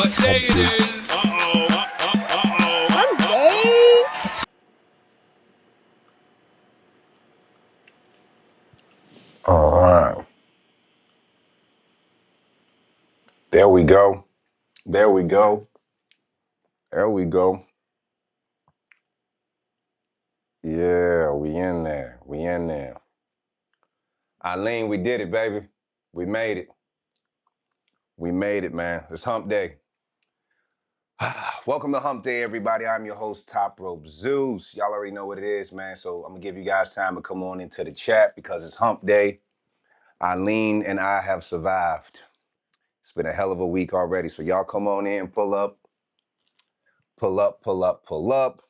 It's hump day. Hump day. All right. There we go. There we go. There we go. Yeah, we in there. We in there. Eileen, we did it, baby. We made it. We made it, man. It's hump day. Welcome to Hump Day, everybody. I'm your host, Top Rope Zeus. Y'all already know what it is, man. So I'm gonna give you guys time to come on into the chat because it's hump day. Eileen and I have survived. It's been a hell of a week already. So y'all come on in, pull up, pull up, pull up, pull up.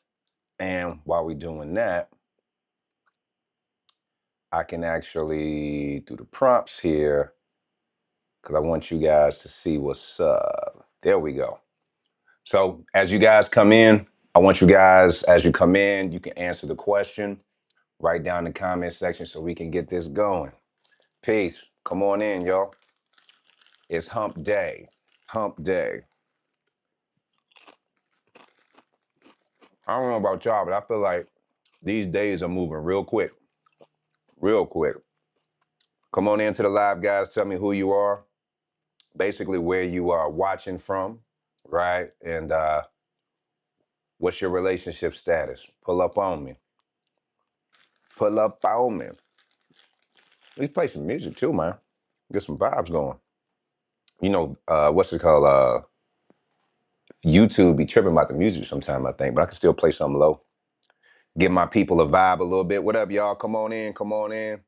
And while we're doing that, I can actually do the prompts here because I want you guys to see what's up. There we go. So as you guys come in, I want you guys, as you come in, you can answer the question. Write down in the comment section so we can get this going. Peace. Come on in, y'all. It's hump day. Hump day. I don't know about y'all, but I feel like these days are moving real quick. Real quick. Come on into the live, guys. Tell me who you are. Basically where you are watching from, right? And what's your relationship status? Pull up on me. Pull up on me. Let's play some music too, man. Get some vibes going. You know, what's it called? YouTube be tripping about the music sometime, I think, but I can still play something low. Give my people a vibe a little bit. What up, y'all? Come on in, come on in.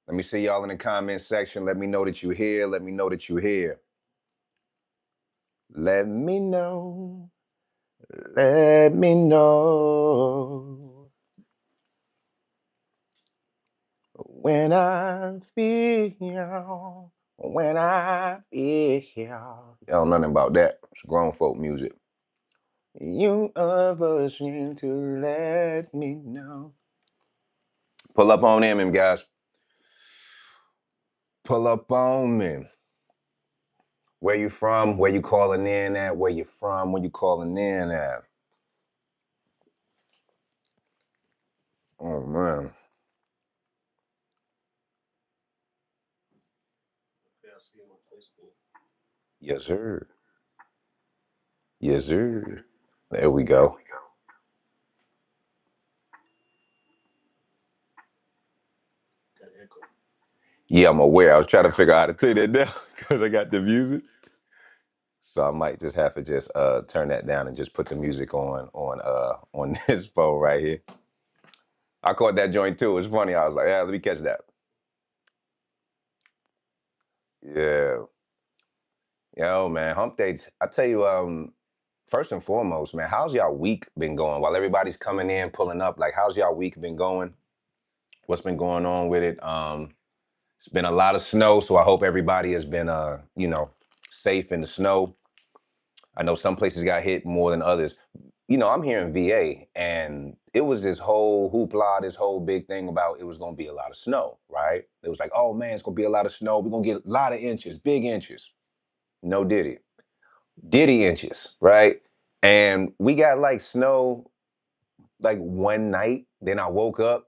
Let me see y'all in the comment section. Let me know that you're here. Let me know that you're here. Let me know. Let me know. When I feel. Y'all know nothing about that. It's grown folk music. You ever seem to let me know. Pull up on him, guys. Pull up on me. Where you from? Where you calling in at? Where you from? Where you calling in at? Oh, man. Yes, sir. Yes, sir. There we go. Yeah, I'm aware. I was trying to figure out how to take that down because I got the music. So I might just have to just turn that down and just put the music on this phone right here. I caught that joint too. It's funny. I was like, yeah, let me catch that. Yeah. Yo, man, hump dates. I tell you, first and foremost, man, how's y'all week been going? While everybody's coming in, pulling up, like, how's y'all week been going? What's been going on with it? It's been a lot of snow, so I hope everybody has been, safe in the snow. I know some places got hit more than others. You know, I'm here in VA, and it was this whole hoopla, this whole big thing about it was going to be a lot of snow, right? It was like, oh man, it's going to be a lot of snow. We're going to get a lot of inches, big inches. No diddy inches, right? And we got like snow like one night. Then I woke up,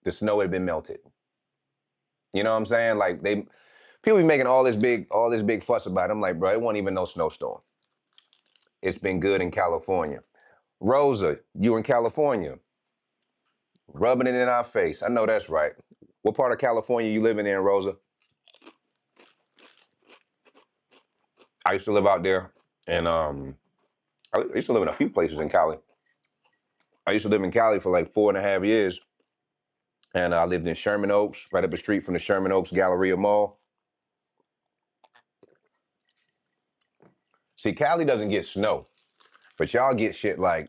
the snow had been melted. You know what I'm saying? Like people be making all this big fuss about it. I'm like, bro, it wasn't even no snowstorm. It's been good in California. Rosa, you in California, rubbing it in our face. I know that's right. What part of California you living in, Rosa? I used to live out there, and I used to live in a few places in Cali. I used to live in Cali for like 4.5 years, and I lived in Sherman Oaks, right up the street from the Sherman Oaks Galleria Mall. See, Cali doesn't get snow, but y'all get shit like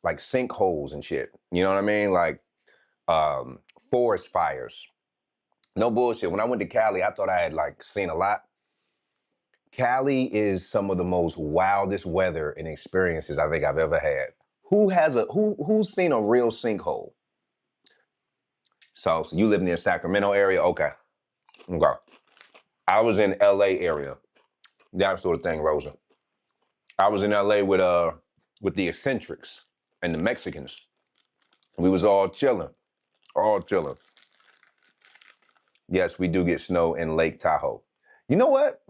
sinkholes and shit. You know what I mean? Like um, forest fires. No bullshit. When I went to Cali, I thought I had like seen a lot. Cali is some of the most wildest weather and experiences I think I've ever had. Who's seen a real sinkhole? So you live near Sacramento area? Okay. Okay. I was in LA area. That sort of thing, Rosa. I was in LA with the eccentrics and the Mexicans. We was all chilling, all chilling. Yes, we do get snow in Lake Tahoe. You know what?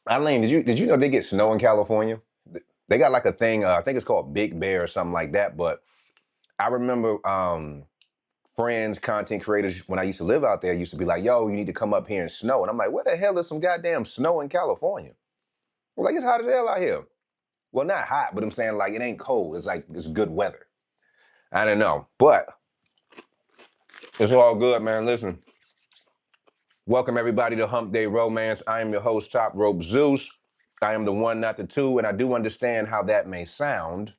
Eileen, did you know they get snow in California? They got like a thing. I think it's called Big Bear or something like that. But I remember friends, content creators, when I used to live out there, used to be like, "Yo, you need to come up here and snow." And I'm like, "What the hell is some goddamn snow in California?" We're like, "It's hot as hell out here." Well, not hot, but I'm saying like it ain't cold. It's like it's good weather. I don't know, but it's all good, man. Listen, welcome everybody to Hump Day Romance. I am your host, Top Rope Zeus. I am the one, not the two, and I do understand how that may sound.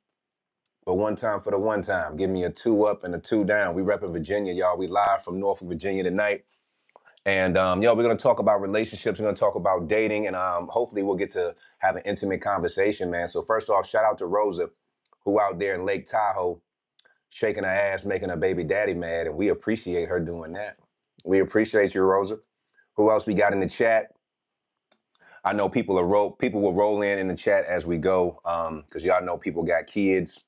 But one time for the one time, give me a two up and a two down. We repping Virginia, y'all. We live from Norfolk, Virginia tonight. And yo, we're gonna talk about relationships. We're gonna talk about dating, and hopefully we'll get to have an intimate conversation, man. So first off, shout out to Rosa, who out there in Lake Tahoe, shaking her ass, making her baby daddy mad, and we appreciate her doing that. We appreciate you, Rosa. Who else we got in the chat? I know people will roll in the chat as we go, because y'all know people got kids.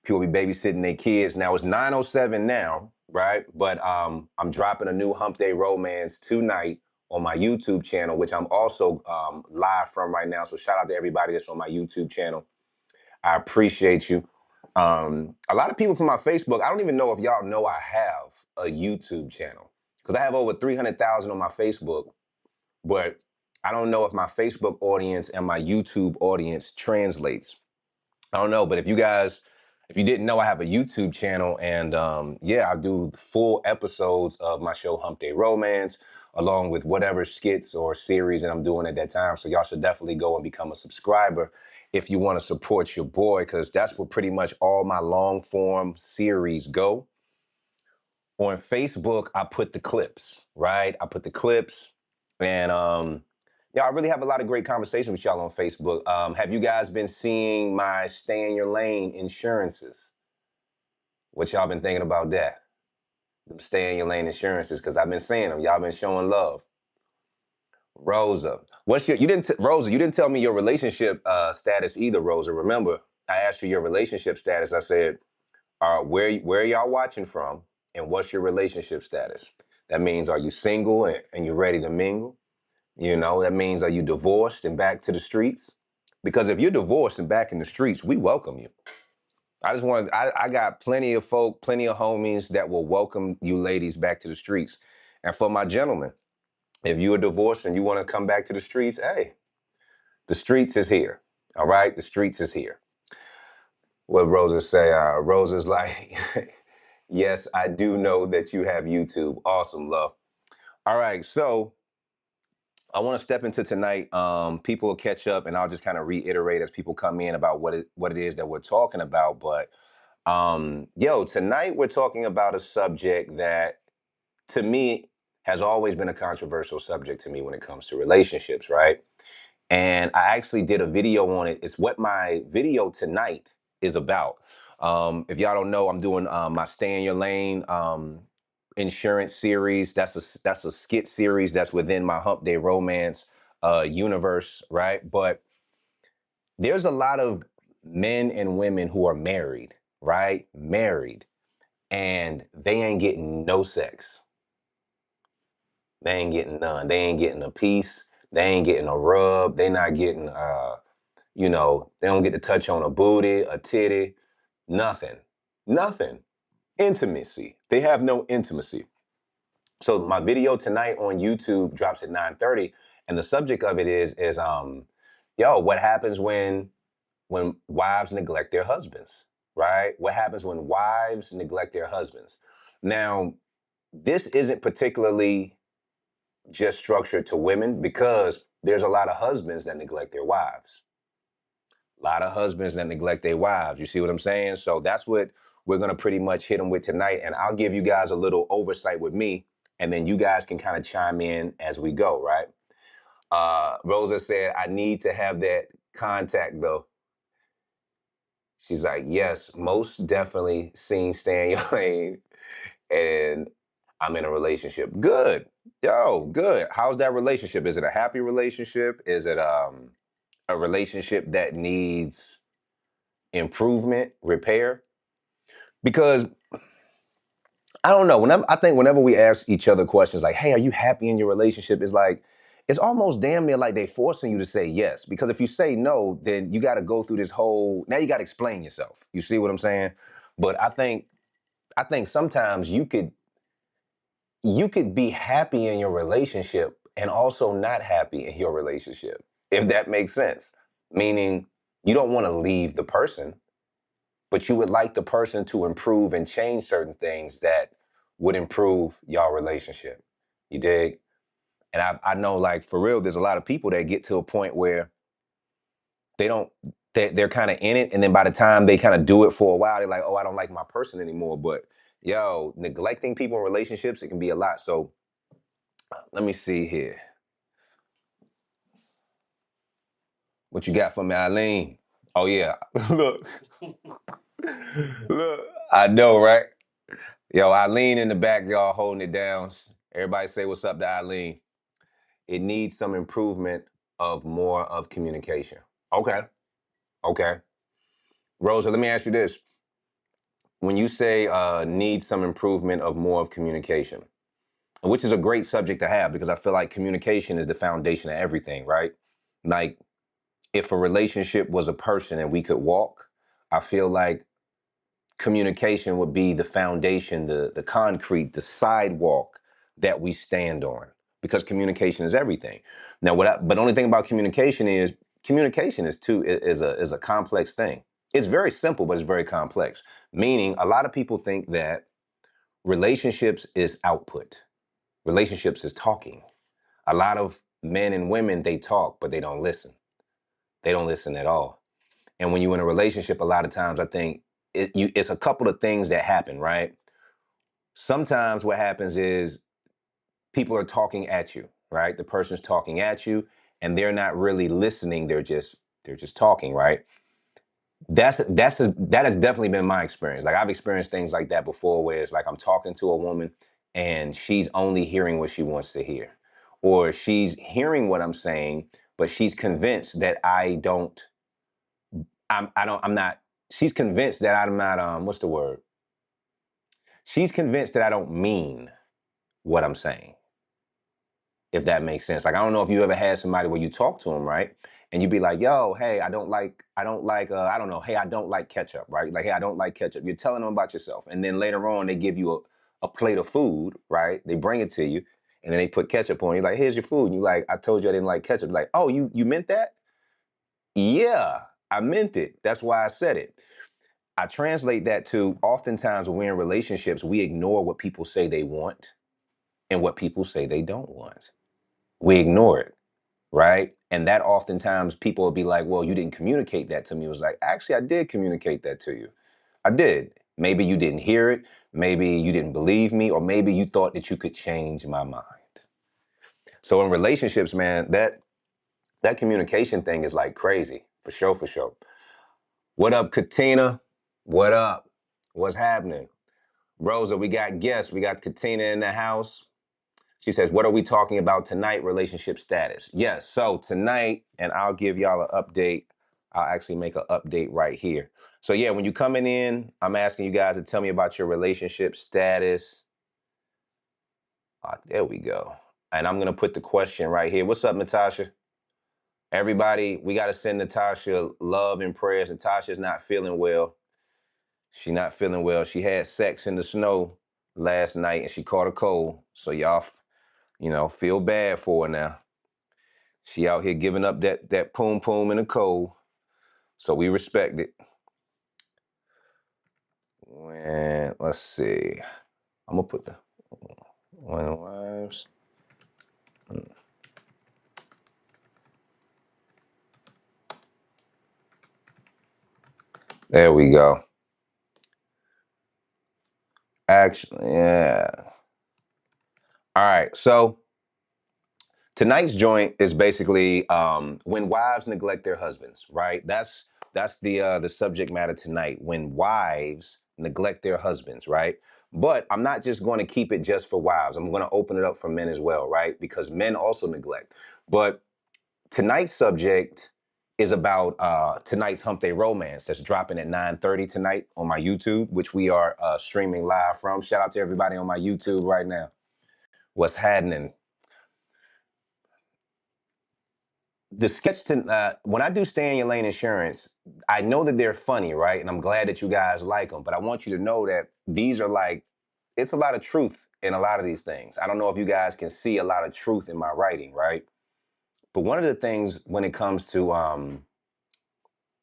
People be babysitting their kids. Now it's 9:07 now, right? But I'm dropping a new Hump Day Romance tonight on my YouTube channel, which I'm also live from right now. So shout out to everybody that's on my YouTube channel. I appreciate you. A lot of people from my Facebook, I don't even know if y'all know I have a YouTube channel because I have over 300,000 on my Facebook, but I don't know if my Facebook audience and my YouTube audience translates. I don't know, but if you didn't know, I have a YouTube channel, and yeah, I do full episodes of my show Hump Day Romance, along with whatever skits or series that I'm doing at that time. So y'all should definitely go and become a subscriber if you want to support your boy, because that's where pretty much all my long form series go. On Facebook, I put the clips, right? I put the clips, and yeah, I really have a lot of great conversations with y'all on Facebook. Have you guys been seeing my Stay in Your Lane insurances? What y'all been thinking about that? Them Stay in Your Lane insurances, because I've been seeing them. Y'all been showing love. Rosa, Rosa? You didn't tell me your relationship status either, Rosa. Remember, I asked you your relationship status. I said, where are y'all watching from, and what's your relationship status? That means, are you single and you're ready to mingle? You know, that means, are you divorced and back to the streets? Because if you're divorced and back in the streets, we welcome you. I got plenty of folk, plenty of homies that will welcome you ladies back to the streets. And for my gentlemen, if you are divorced and you want to come back to the streets, hey, the streets is here. All right, the streets is here. What Rosa say? Rosa's like, yes, I do know that you have YouTube. Awesome, love. All right, so I want to step into tonight. People will catch up, and I'll just kind of reiterate as people come in about what it is that we're talking about. But yo, tonight we're talking about a subject that, to me, has always been a controversial subject to me when it comes to relationships, right? And I actually did a video on it. It's what my video tonight is about. If y'all don't know, I'm doing my Stay in Your Lane insurance series. That's a skit series that's within my Hump Day Romance universe, right? But there's a lot of men and women who are married, right? Married, and they ain't getting no sex. They ain't getting none. They ain't getting a piece. They ain't getting a rub. They not getting they don't get to touch on a booty, a titty, nothing. Nothing. Intimacy. They have no intimacy. So my video tonight on YouTube drops at 9:30, and the subject of it is what happens when wives neglect their husbands, right? What happens when wives neglect their husbands? Now, this isn't particularly just structured to women, because there's a lot of husbands that neglect their wives. A lot of husbands that neglect their wives. You see what I'm saying? So that's what we're going to pretty much hit them with tonight. And I'll give you guys a little oversight with me, and then you guys can kind of chime in as we go, right? Rosa said, I need to have that contact though. She's like, yes, most definitely seen Stay in Your Lane, and I'm in a relationship. Good. Yo, good. How's that relationship? Is it a happy relationship? Is it a relationship that needs improvement, repair? Because I don't know. I think whenever we ask each other questions like, "Hey, are you happy in your relationship?" It's like it's almost damn near like they forcing you to say yes. Because if you say no, then you got to go through this whole. Now you got to explain yourself. You see what I'm saying? But I think sometimes you could be happy in your relationship and also not happy in your relationship, if that makes sense. Meaning you don't want to leave the person, but you would like the person to improve and change certain things that would improve y'all relationship. You dig? And I know, like, for real, there's a lot of people that get to a point where they don't, they're kind of in it. And then by the time they kind of do it for a while, they're like, oh, I don't like my person anymore. But yo, neglecting people in relationships, it can be a lot. So let me see here. What you got for me, Eileen? Oh, yeah. Look, look. I know, right? Yo, Eileen in the back, y'all holding it down. Everybody say what's up to Eileen. It needs some improvement of more of communication. Okay. Okay. Rosa, let me ask you this. When you say need some improvement of more of communication, which is a great subject to have because I feel like communication is the foundation of everything, right? Like if a relationship was a person and we could walk, I feel like communication would be the foundation, the concrete, the sidewalk that we stand on because communication is everything. Now, but the only thing about communication is too is a complex thing. It's very simple, but it's very complex. Meaning, a lot of people think that relationships is output. Relationships is talking. A lot of men and women they talk, but they don't listen. They don't listen at all. And when you're in a relationship, a lot of times I think it's a couple of things that happen, right? Sometimes what happens is people are talking at you, right? The person's talking at you and they're not really listening. They're just talking, right? That has definitely been my experience. Like I've experienced things like that before where it's like I'm talking to a woman and she's only hearing what she wants to hear. Or she's hearing what I'm saying, but she's convinced that I'm not, she's convinced that I'm not, what's the word? She's convinced that I don't mean what I'm saying, if that makes sense. Like, I don't know if you ever had somebody where you talk to them, right? And you be like, yo, hey, I don't know, hey, I don't like ketchup, right? Like, hey, I don't like ketchup. You're telling them about yourself. And then later on, they give you a plate of food, right? They bring it to you and then they put ketchup on. You're like, here's your food. And you're like, I told you I didn't like ketchup. Like, oh, you meant that? Yeah, I meant it. That's why I said it. I translate that to oftentimes when we're in relationships, we ignore what people say they want and what people say they don't want. We ignore it, right? And that oftentimes people will be like, well, you didn't communicate that to me. It was like, actually, I did communicate that to you. I did. Maybe you didn't hear it. Maybe you didn't believe me, or maybe you thought that you could change my mind. So in relationships, man, that communication thing is like crazy, for sure, for sure. What up, Katina? What up? What's happening? Rosa, we got guests. We got Katina in the house. She says, what are we talking about tonight? Relationship status. Yes. So tonight, and I'll give y'all an update. I'll actually make an update right here. So yeah, when you're coming in, I'm asking you guys to tell me about your relationship status. There we go. And I'm going to put the question right here. What's up, Natasha? Everybody, we got to send Natasha love and prayers. Natasha's not feeling well. She's not feeling well. She had sex in the snow last night and she caught a cold. So y'all, feel bad for her now. She out here giving up that poom poom in the cold. So we respect it. Let's see. I'm gonna put the when wives. There we go. Actually, yeah. All right. So tonight's joint is basically when wives neglect their husbands, right? That's the subject matter tonight. When wives neglect their husbands, right? But I'm not just going to keep it just for wives. I'm going to open it up for men as well, right? Because men also neglect. But tonight's subject is about tonight's Hump Day Romance that's dropping at 9:30 tonight on my YouTube, which we are streaming live from. Shout out to everybody on my YouTube right now. What's happening? The sketch when I do Stay in Your Lane Insurance, I know that they're funny, right? And I'm glad that you guys like them, but I want you to know that these are like, it's a lot of truth in a lot of these things. I don't know if you guys can see a lot of truth in my writing, right? But one of the things when it comes to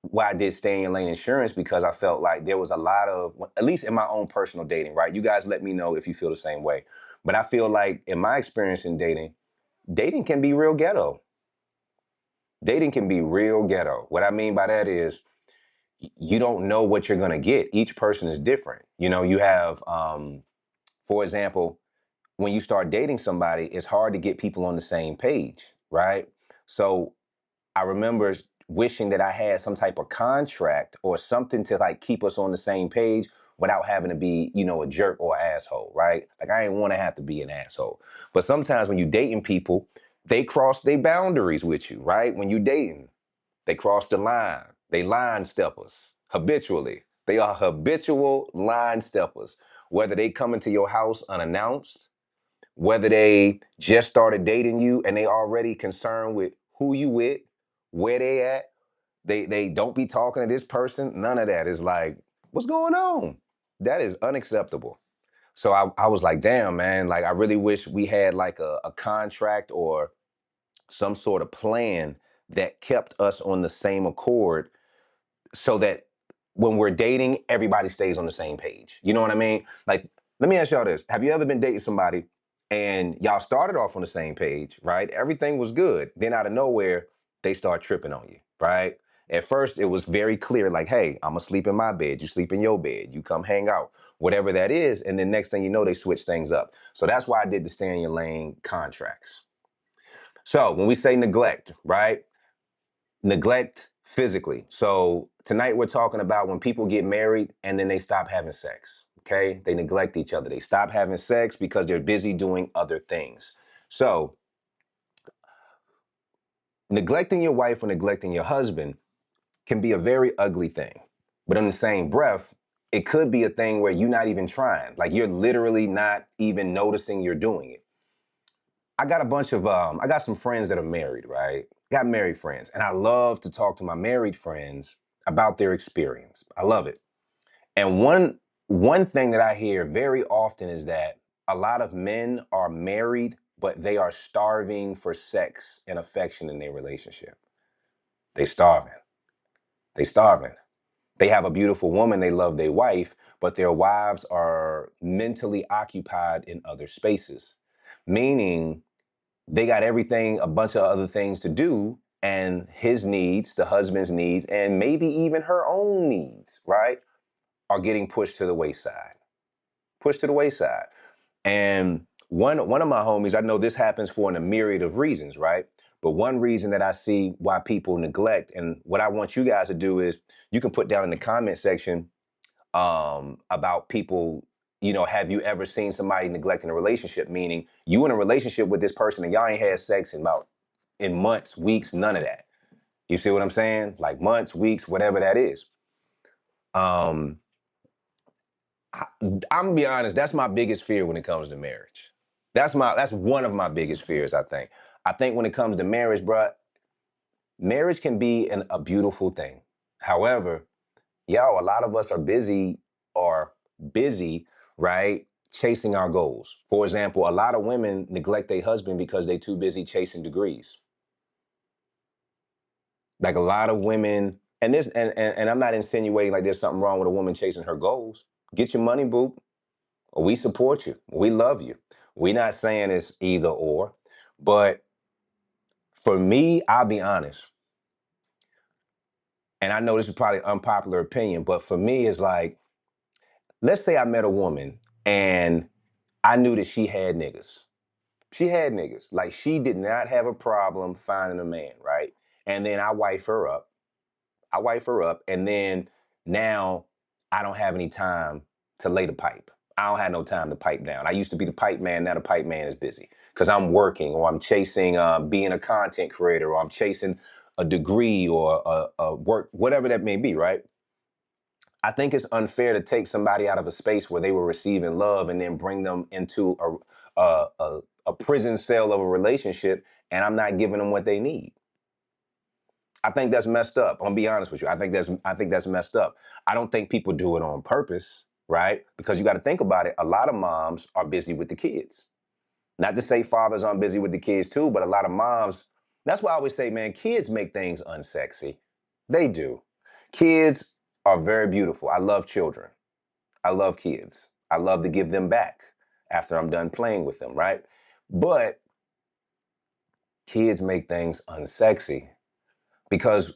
why I did Stay in Your Lane Insurance, because I felt like there was a lot of, at least in my own personal dating, right? You guys let me know if you feel the same way. But I feel like in my experience in dating, dating can be real ghetto. Dating can be real ghetto. What I mean by that is you don't know what you're going to get. Each person is different. You know, you have, for example, when you start dating somebody, it's hard to get people on the same page, right? So I remember wishing that I had some type of contract or something to like keep us on the same page without having to be, you know, a jerk or an asshole, right? Like I didn't want to have to be an asshole. But sometimes when you dating people, they cross their boundaries with you, right? When you dating, they cross the line. They line steppers habitually. They are habitual line steppers. Whether they come into your house unannounced, whether they just started dating you and they already concerned with who you with, where they at, they don't be talking to this person. None of that is like, what's going on? That is unacceptable. So I was like, damn, man, like I really wish we had like a contract or some sort of plan that kept us on the same accord so that when we're dating, everybody stays on the same page. You know what I mean? Like, let me ask y'all this. Have you ever been dating somebody and y'all started off on the same page, right? Everything was good. Then out of nowhere, they start tripping on you, right? At first, it was very clear, like, hey, I'm gonna sleep in my bed, you sleep in your bed, you come hang out, whatever that is. And then next thing you know, they switch things up. So that's why I did the Stay in Your Lane contracts. So when we say neglect, right? Neglect physically. So tonight we're talking about when people get married and then they stop having sex. Okay, they neglect each other. They stop having sex because they're busy doing other things. So neglecting your wife or neglecting your husband can be a very ugly thing. But in the same breath, it could be a thing where you're not even trying. Like you're literally not even noticing you're doing it. I got a bunch of I got some friends that are married, right? Got married friends, and I love to talk to my married friends about their experience. I love it. And one thing that I hear very often is that a lot of men are married, but they are starving for sex and affection in their relationship. They starving. They starving. They have a beautiful woman, they love their wife, but their wives are mentally occupied in other spaces. Meaning they got everything, a bunch of other things to do, and his needs, the husband's needs, and maybe even her own needs, right, are getting pushed to the wayside. Pushed to the wayside. And one of my homies, I know this happens for a myriad of reasons, right? But one reason that I see why people neglect, and what I want you guys to do is you can put down in the comment section about people, you know, have you ever seen somebody neglecting a relationship? Meaning you in a relationship with this person and y'all ain't had sex in months, weeks, none of that. You see what I'm saying? Like months, weeks, whatever that is. Um, I, I'm gonna be honest, that's my biggest fear when it comes to marriage. That's one of my biggest fears, I think. I think when it comes to marriage, bruh, marriage can be a beautiful thing. However, yo, a lot of us are busy, right? Chasing our goals. For example, a lot of women neglect their husband because they too busy chasing degrees. Like a lot of women, and this, and I'm not insinuating like there's something wrong with a woman chasing her goals. Get your money, boo. We support you. We love you. We're not saying it's either or, but for me, I'll be honest, and I know this is probably an unpopular opinion, but for me, it's like, let's say I met a woman and I knew that she had niggas. She had niggas. Like she did not have a problem finding a man, right? And then I wife her up. I wife her up, and then now I don't have any time to lay the pipe. I don't have no time to pipe down. I used to be the pipe man. Now the pipe man is busy because I'm working or I'm chasing being a content creator or I'm chasing a degree or a work, whatever that may be, right? I think it's unfair to take somebody out of a space where they were receiving love and then bring them into a prison cell of a relationship, and I'm not giving them what they need. I think that's messed up. I'm gonna be honest with you. I think that's messed up. I don't think people do it on purpose, right? Because you got to think about it. A lot of moms are busy with the kids. Not to say fathers aren't busy with the kids too, but a lot of moms. That's why I always say, man, kids make things unsexy. They do. Kids are very beautiful. I love children. I love kids. I love to give them back after I'm done playing with them, right? But kids make things unsexy because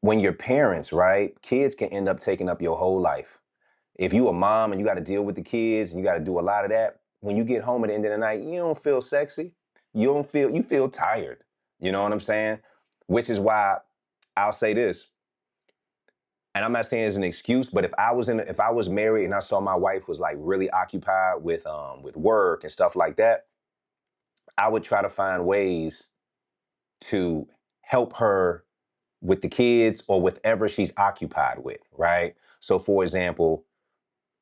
when you're parents, right, kids can end up taking up your whole life. If you a mom and you got to deal with the kids and you got to do a lot of that, when you get home at the end of the night, you don't feel sexy. You feel tired. You know what I'm saying? Which is why I'll say this, and I'm not saying it's an excuse, but if I was married and I saw my wife was like really occupied with work and stuff like that, I would try to find ways to help her with the kids or whatever she's occupied with, right? So for example,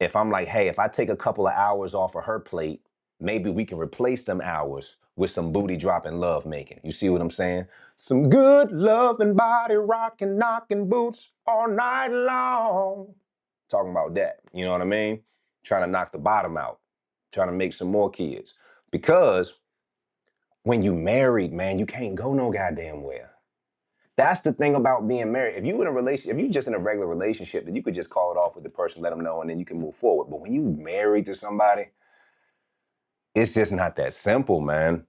if I'm like, hey, if I take a couple of hours off of her plate, maybe we can replace them hours with some booty dropping love making. You see what I'm saying? Some good love and body rocking, knocking boots all night long. Talking about that. You know what I mean? Trying to knock the bottom out, trying to make some more kids. Because when you married, man, you can't go no goddamn where. That's the thing about being married. If you in a relationship, if you just in a regular relationship, then you could just call it off with the person, let them know, and then you can move forward. But when you married to somebody, it's just not that simple, man.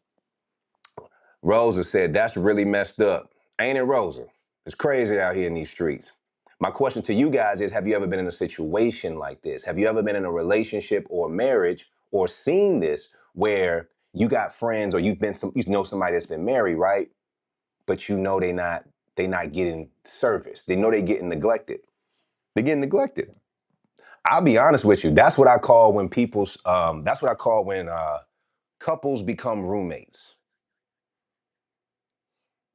Rosa said, that's really messed up. Ain't it, Rosa? It's crazy out here in these streets. My question to you guys is, have you ever been in a situation like this? Have you ever been in a relationship or marriage or seen this where you got friends or you know somebody that's been married, right? But you know they not getting service. They know they getting neglected. They're getting neglected. I'll be honest with you. That's what I call when couples become roommates.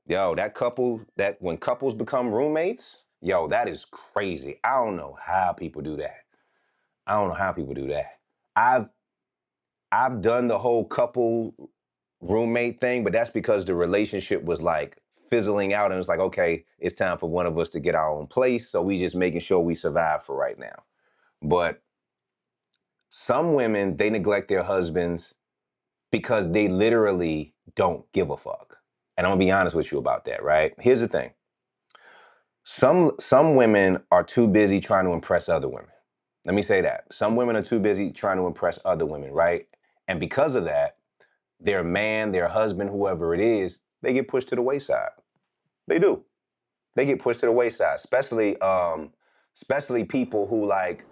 Yo, that when couples become roommates, yo, that is crazy. I don't know how people do that. I don't know how people do that. I've I've done the whole couple roommate thing, but that's because the relationship was like fizzling out and it's like, okay, it's time for one of us to get our own place. So we just making sure we survive for right now. But some women, they neglect their husbands because they literally don't give a fuck. And I'm gonna be honest with you about that, right? Here's the thing. Some women are too busy trying to impress other women. Let me say that. Some women are too busy trying to impress other women, right? And because of that, their man, their husband, whoever it is, they get pushed to the wayside. They do. They get pushed to the wayside, especially people who like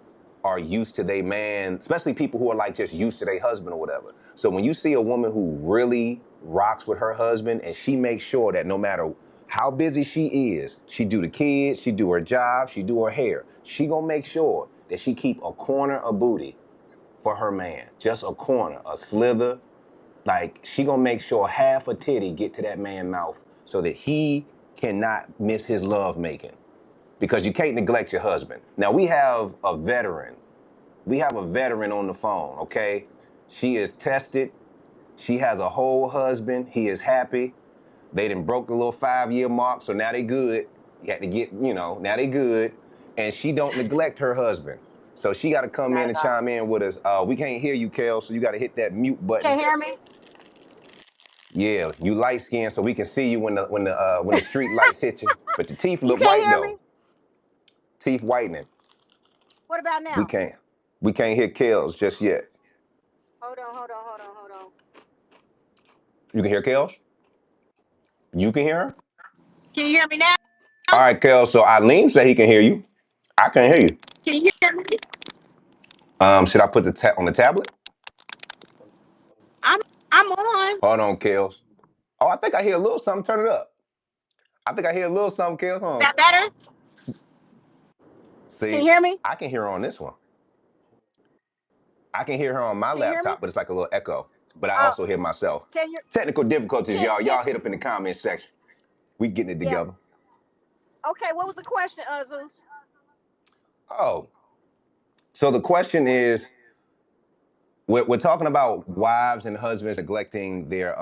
are used to their man, especially people who are like just used to their husband or whatever. So when you see a woman who really rocks with her husband and she makes sure that no matter how busy she is, she do the kids, she do her job, she do her hair, she gonna make sure that she keep a corner of booty for her man, just a corner, a slither. Like she gonna make sure half a titty get to that man's mouth so that he cannot miss his love making. Because you can't neglect your husband. Now we have a veteran. We have a veteran on the phone, okay? She is tested. She has a whole husband. He is happy. They done broke the little 5-year mark, so now they good. You had to get, now they good. And she don't neglect her husband. So she got to come in and chime in with us. We can't hear you, Kel, so you got to hit that mute button. Can't hear me? Yeah, you light skinned so we can see you when the street lights hit you. But the teeth You look can't white hear me? though. Teeth whitening. What about We now? can't we can't hear Kels just yet. Hold on. You can hear Kels? You can hear her? Can you hear me now? All right, Kels. So Eileen said he can hear you. I can hear you. Can you hear me? Should I put the on the tablet? I'm I'm on. Hold on, Kels. Oh, I think I hear a little something. Turn it up. I think I hear a little something, Kels. Is Hold on. that better? Can you See, hear me? I can hear her on this one. I can hear her on my Can you hear me? laptop, but it's like a little echo. But I Uh, also hear myself. can you Technical difficulties, can y'all. can Y'all hit up in the comment section. We getting it Yeah. together. Okay, what was the question, Zeus? Oh, so the question is, we're talking about wives and husbands neglecting their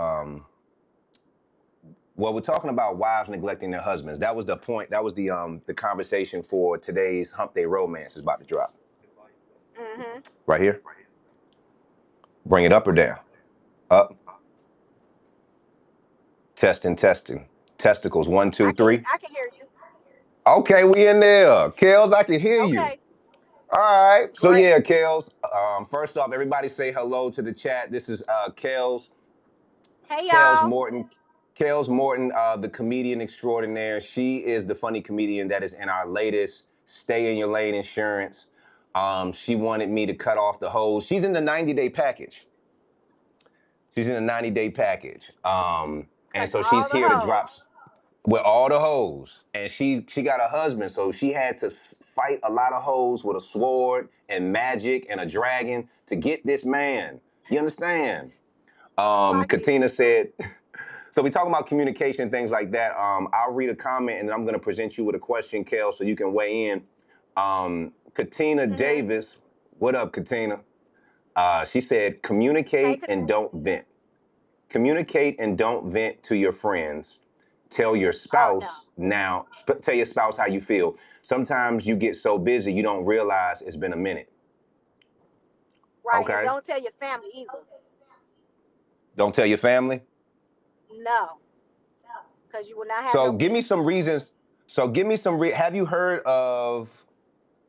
well, we're talking about wives neglecting their husbands. That was the point. That was the conversation for today's Hump Day Romance is about to drop. Mm-hmm. Right here. Bring it up or down. Up. Testing, testing. Testicles. One, two, three. I can hear you. Okay, we in there. Kels, I can hear you. Okay, All right. So great. yeah, Kels. First off, everybody say hello to the chat. This is Kels. Hey Kels y'all. Morton. Kels Morton, the comedian extraordinaire. She is the funny comedian that is in our latest Stay in Your Lane insurance. She wanted me to cut off the hose. She's in the 90-day package. She's in the 90-day package. And Cutting so she's all the here to drop hoes. with all the hoes. And she got a husband, so she had to fight a lot of hoes with a sword and magic and a dragon to get this man. You understand? Clock it. Katina said, so we talking about communication, things like that. I'll read a comment and then I'm gonna present you with a question, Kel, so you can weigh in. Katina Mm-hmm. Davis, what up, Katina? She said, Hey, communicate and Katina. don't vent. Communicate and don't vent to your friends. Tell your Oh no. spouse now, tell your spouse how you feel. Sometimes you get so busy you don't realize it's been a minute. Right, and Okay? don't tell your family either. Don't tell your family. No, because you will not have So no give me some peace. reasons. So give me some. Have you heard of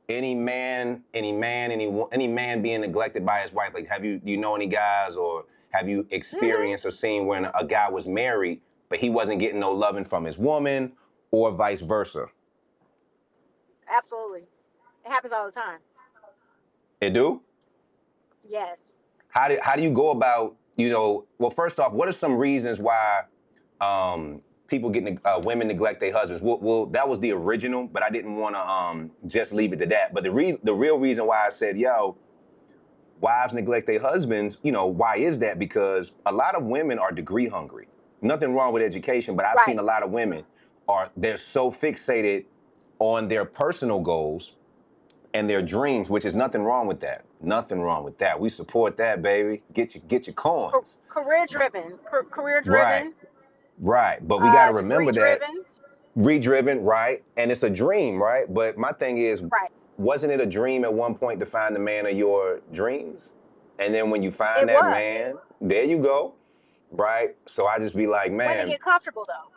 any man being neglected by his wife? Like, do you know any guys, or have you Mm-hmm. experienced or seen when a guy was married but he wasn't getting no loving from his woman, or vice versa? Absolutely. It happens all the time. It do. Yes. How do you go about, well, first off, what are some reasons why people get women neglect their husbands? Well, that was the original, but I didn't want to just leave it to that. But the real reason why I said, yo, wives neglect their husbands, why is that? Because a lot of women are degree hungry. Nothing wrong with education, but I've seen Right. a lot of women they're so fixated on their personal goals and their dreams, which is nothing wrong with that. Nothing wrong with that. We support that, baby. Get your coins. Career driven. Career Right, driven. right. But we got to Degree remember that driven. redriven, right? And it's a dream, right? But my thing is, Right. wasn't it a dream at one point to find the man of your dreams? And then when you find It that was. man, there you go, right? So I just be like, When they man, get comfortable though.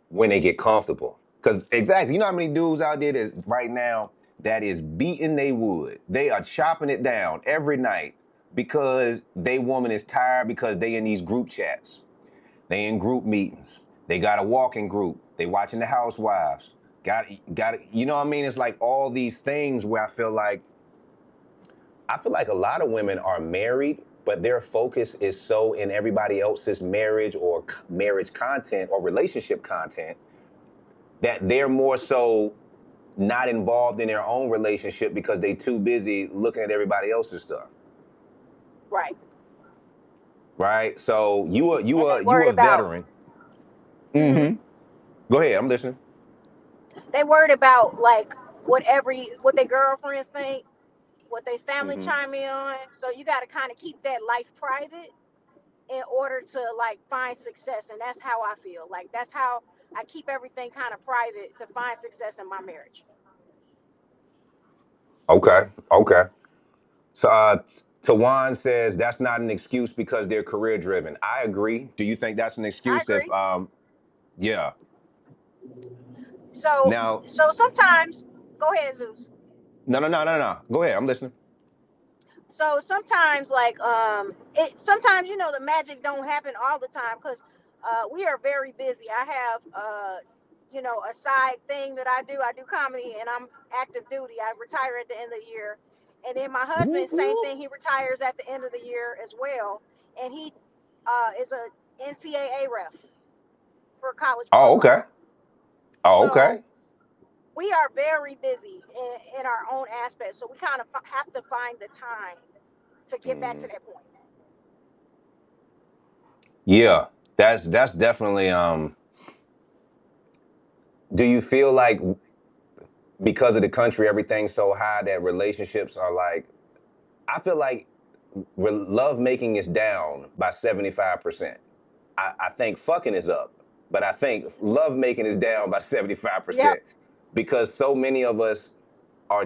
when they get comfortable. Because exactly, you know how many dudes out there that's right now that is beating they wood. They are chopping it down every night because they woman is tired because they in these group chats. They in group meetings. They got a walking group. They watching the housewives. You know what I mean? It's like all these things where I feel like a lot of women are married, but their focus is so in everybody else's marriage or marriage content or relationship content that they're more so not involved in their own relationship because they too busy looking at everybody else's stuff. Right. Right? So And you a veteran. hmm Mm-hmm. Go ahead, I'm listening. they worried about like what their girlfriends think, what their family Mm-hmm. chime in on. So you got to kind of keep that life private in order to like find success. And that's how I feel. Like that's how I keep everything kind of private to find success in my marriage. Okay. Okay. So Tawan says that's not an excuse because they're career driven. I agree. Do you think that's an I excuse if agree. yeah. So Now so sometimes, go ahead, Zeus. no. Go ahead. I'm listening. So sometimes like it sometimes the magic don't happen all the time because we are very busy. I have a side thing that I do comedy and I'm active duty. I retire at the end of the year. And then my husband, Whoop, same whoop. thing, he retires at the end of the year as well. And he is a NCAA ref for college Oh, football. okay. Oh, okay. So we are very busy in our own aspects. So we kind of have to find the time to get back to Mhm. that point. Yeah. That's definitely Do you feel like because of the country, everything's so high that relationships are like? I feel like love making is down by 75%. I think fucking is up, but I think love making is down by 75% Yep. because so many of us are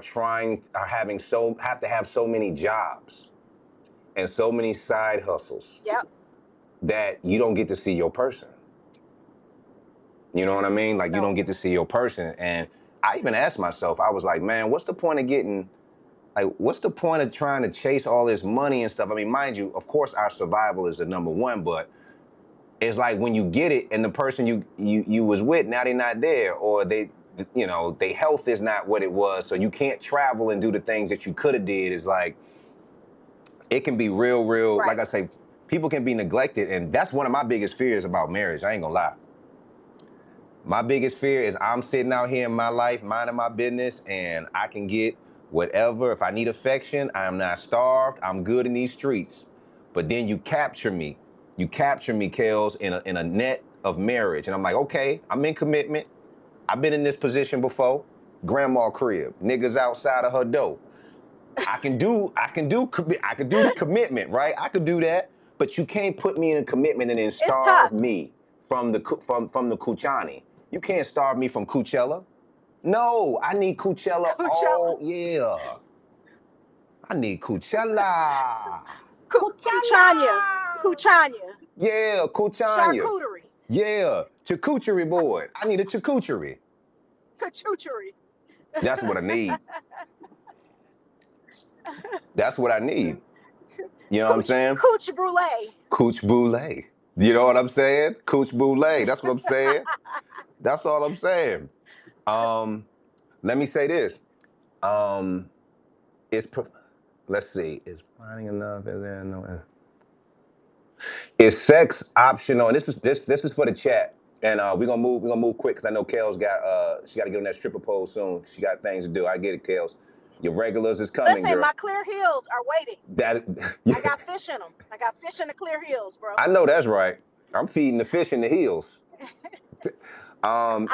have to have so many jobs and so many side hustles Yep. that you don't get to see your person. You know what I mean? Like you No. don't get to see your person. And I even asked myself, I was like, man, what's the point of getting what's the point of trying to chase all this money and stuff? I mean, mind you, of course our survival is the number one, but it's like when you get it and the person you was with, now they're not there, or their health is not what it was, so you can't travel and do the things that you could have did. Is like it can be real, like Right. I say, people can be neglected, and that's one of my biggest fears about marriage. I ain't gonna lie. My biggest fear is I'm sitting out here in my life, minding my business, and I can get whatever. If I need affection, I'm not starved. I'm good in these streets. But then you capture me. You capture me, Kels, in a net of marriage. And I'm like, okay, I'm in commitment. I've been in this position before. Grandma crib, niggas outside of her door. I can do the commitment, right? I could do that, but you can't put me in a commitment and then It's starve tough. me from the Kuchani. You can't starve me from Coachella. No, I need Coachella. Coachella. Oh yeah, I need Coachella. Kuchanya. Coachella. Kuchanya. Yeah, Coachanya. Charcuterie. Yeah, charcuterie board. I need a charcuterie. Charcuterie. That's what I need. That's what I need. You know what I'm saying? Cooch brulee. Cooch Boulay. You know what I'm saying? Cooch Boulay. That's what I'm saying. That's all I'm saying. Um, Let me say this. Um, let's see. Is finding enough? Is there no? Is sex optional? And this is for the chat. And we're gonna move quick because I know Kale's got she got to get on that stripper pole soon. She got things to do. I get it, Kales. Your regulars is coming, Listen, girl. my clear heels are waiting. That I got fish in them. I got fish in the clear heels, bro. I know that's right. I'm feeding the fish in the heels. Um,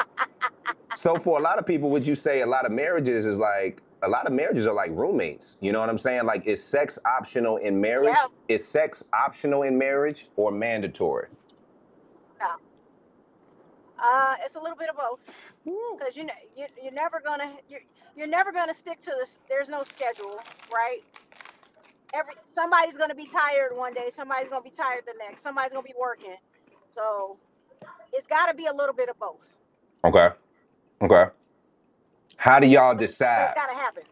so for a lot of people, would you say a lot of marriages are like roommates? You know what I'm saying? Like, is sex optional in Yeah. marriage? Is sex optional in marriage or mandatory? No. It's a little bit of both. Because you're never gonna stick to this. There's no schedule, right? Somebody's gonna be tired one day. Somebody's gonna be tired the next. Somebody's gonna be working. So it's got to be a little bit of both. Okay. Okay. How do y'all But it's decide? got to happen.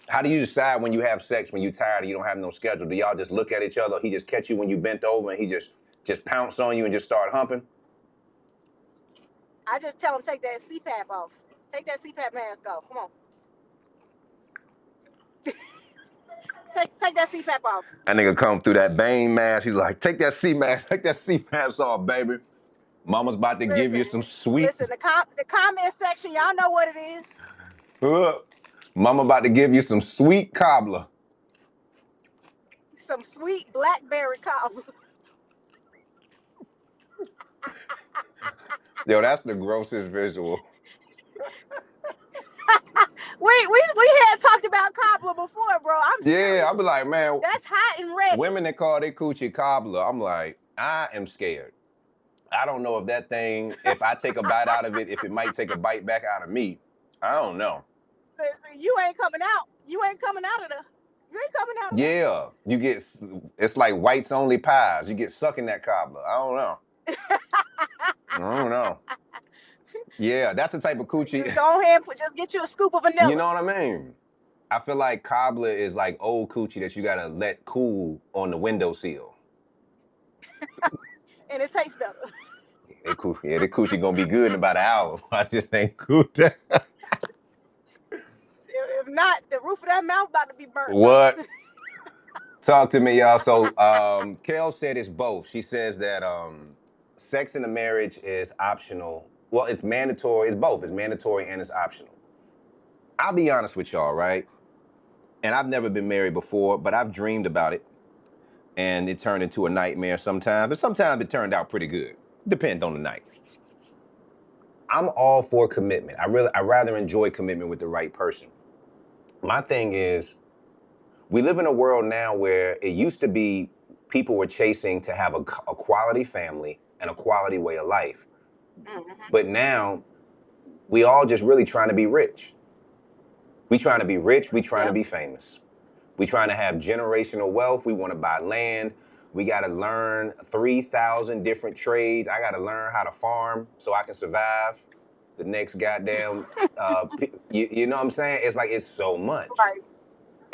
How do you decide when you have sex when you're tired and you don't have no schedule? Do y'all just look at each other? He just catch you when you bent over and he just pounce on you and just start humping? I just tell them take that CPAP off. Take that CPAP mask off. Come on. Take that CPAP off. That nigga come through that Bane mask. He's like, take that C mask off, baby. Mama's about to give Listen, you some sweet. listen. The comment section, y'all know what it is. Mama about to give you some sweet cobbler. Some sweet blackberry cobbler. Yo, that's the grossest visual. We had talked about cobbler before, bro. I'm serious. Yeah, I'll be like, man, That's hot and ready. women that call their coochie cobbler, I'm like, I am scared. I don't know if that thing, if I take a bite out of it, if it might take a bite back out of me. I don't know. Listen, you ain't coming out. You ain't coming out of the. You ain't coming out of the. Yeah, it's like whites only pies. You get stuck in that cobbler. I don't know. I don't know. Yeah, that's the type of coochie. Just go ahead and just get you a scoop of vanilla. You know what I mean? I feel like cobbler is like old coochie that you gotta let cool on the windowsill. And it tastes better. Yeah, the coochie gonna be good in about an hour. I just ain't cool. If not, the roof of that mouth about to be burnt. What? Talk to me, y'all. So, Kel said it's both. She says that sex in a marriage is optional. Well, it's mandatory. It's both. It's mandatory and it's optional. I'll be honest with y'all, right? And I've never been married before, but I've dreamed about it. And it turned into a nightmare sometimes. But sometimes it turned out pretty good. Depends on the night. I'm all for commitment. I rather enjoy commitment with the right person. My thing is, we live in a world now where it used to be people were chasing to have a quality family and a quality way of life. But now we all just really trying to be rich. We trying to be rich. We trying to Yep. be famous. We trying to have generational wealth. We want to buy land. We got to learn 3,000 different trades. I got to learn how to farm so I can survive the next goddamn, you know what I'm saying? It's like, it's so much. Right.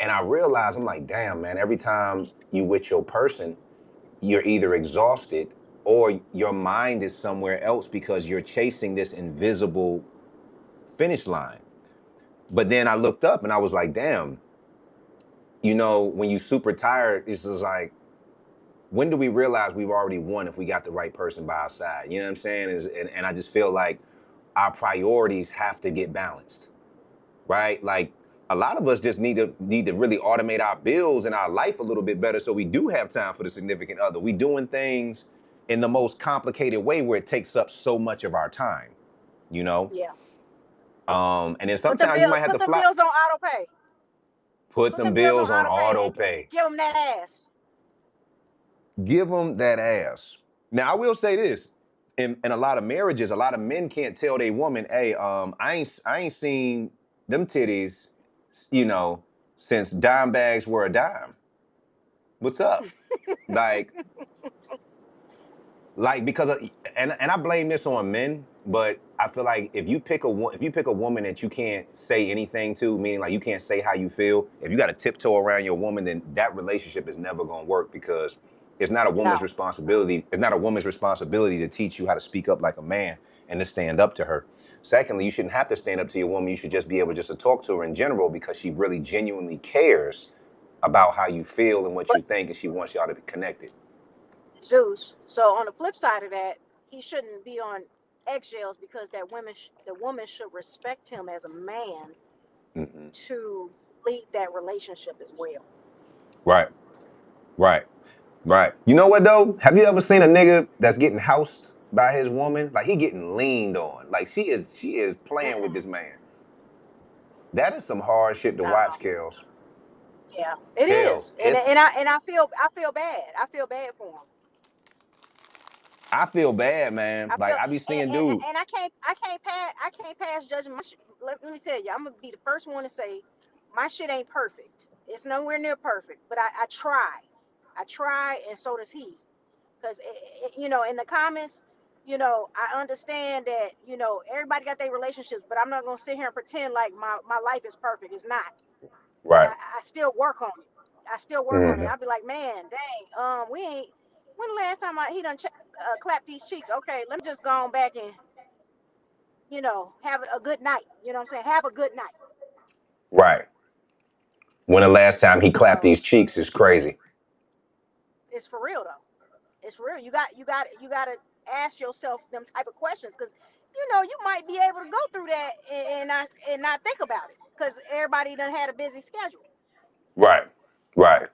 And I realize, I'm like, damn, man, every time you with your person, you're either exhausted or your mind is somewhere else because you're chasing this invisible finish line. But then I looked up and I was like, damn, when you super tired, it's just like, when do we realize we've already won if we got the right person by our side? You know what I'm saying? And I just feel like our priorities have to get balanced, right? Like, a lot of us just need to really automate our bills and our life a little bit better so we do have time for the significant other. We doing things in the most complicated way where it takes up so much of our time, you know? Yeah. And then sometimes you might have to Put them fly, bills on auto pay. put Put them them bills on bills on auto pay auto and pay. give them that ass. Give them that ass. Now, I will say this: in a lot of marriages, a lot of men can't tell their woman, "Hey, I ain't seen them titties, you know, since dime bags were a dime. What's up?" Like, because and I blame this on men, but I feel like if you pick a woman that you can't say anything to, meaning like you can't say how you feel, if you got to tiptoe around your woman, then that relationship is never going to work because it's not a woman's No. responsibility. It's not a woman's responsibility to teach you how to speak up like a man and to stand up to her. Secondly, you shouldn't have to stand up to your woman. You should just be able just to talk to her in general because she really genuinely cares about how you feel and what But you think, and she wants y'all to be connected. Zeus. So on the flip side of that, he shouldn't be on eggshells because the woman should respect him as a man Mm-mm. to lead that relationship as well. Right. Right. Right. You know what though? Have you ever seen a nigga that's getting housed by his woman? Like, he getting leaned on. Like, she is playing with this Mm-mm. man. That is some hard shit to watch, No. Kels. Yeah, it Kels, is, it's and I feel bad. I feel bad for him. I feel bad, man. I Like, feel I be and, seeing and, dude. and I can't pass judging my shit. Let me tell you, I'm gonna be the first one to say my shit ain't perfect. It's nowhere near perfect, but I try. I try, and so does he. Because in the comments, I understand that everybody got their relationships, but I'm not gonna sit here and pretend like my life is perfect. It's not. Right. I still work on it. I still work on it. Hmm. I'll be like, man, dang, we ain't. When the last time he done clapped these cheeks? Okay, let me just go on back and have a good night. You know what I'm saying? Have a good night. Right. When the last time he clapped So these cheeks is crazy. it's for real though. It's for real. You got to ask yourself them type of questions because you might be able to go through that and not think about it because everybody done had a busy schedule. Right. Right.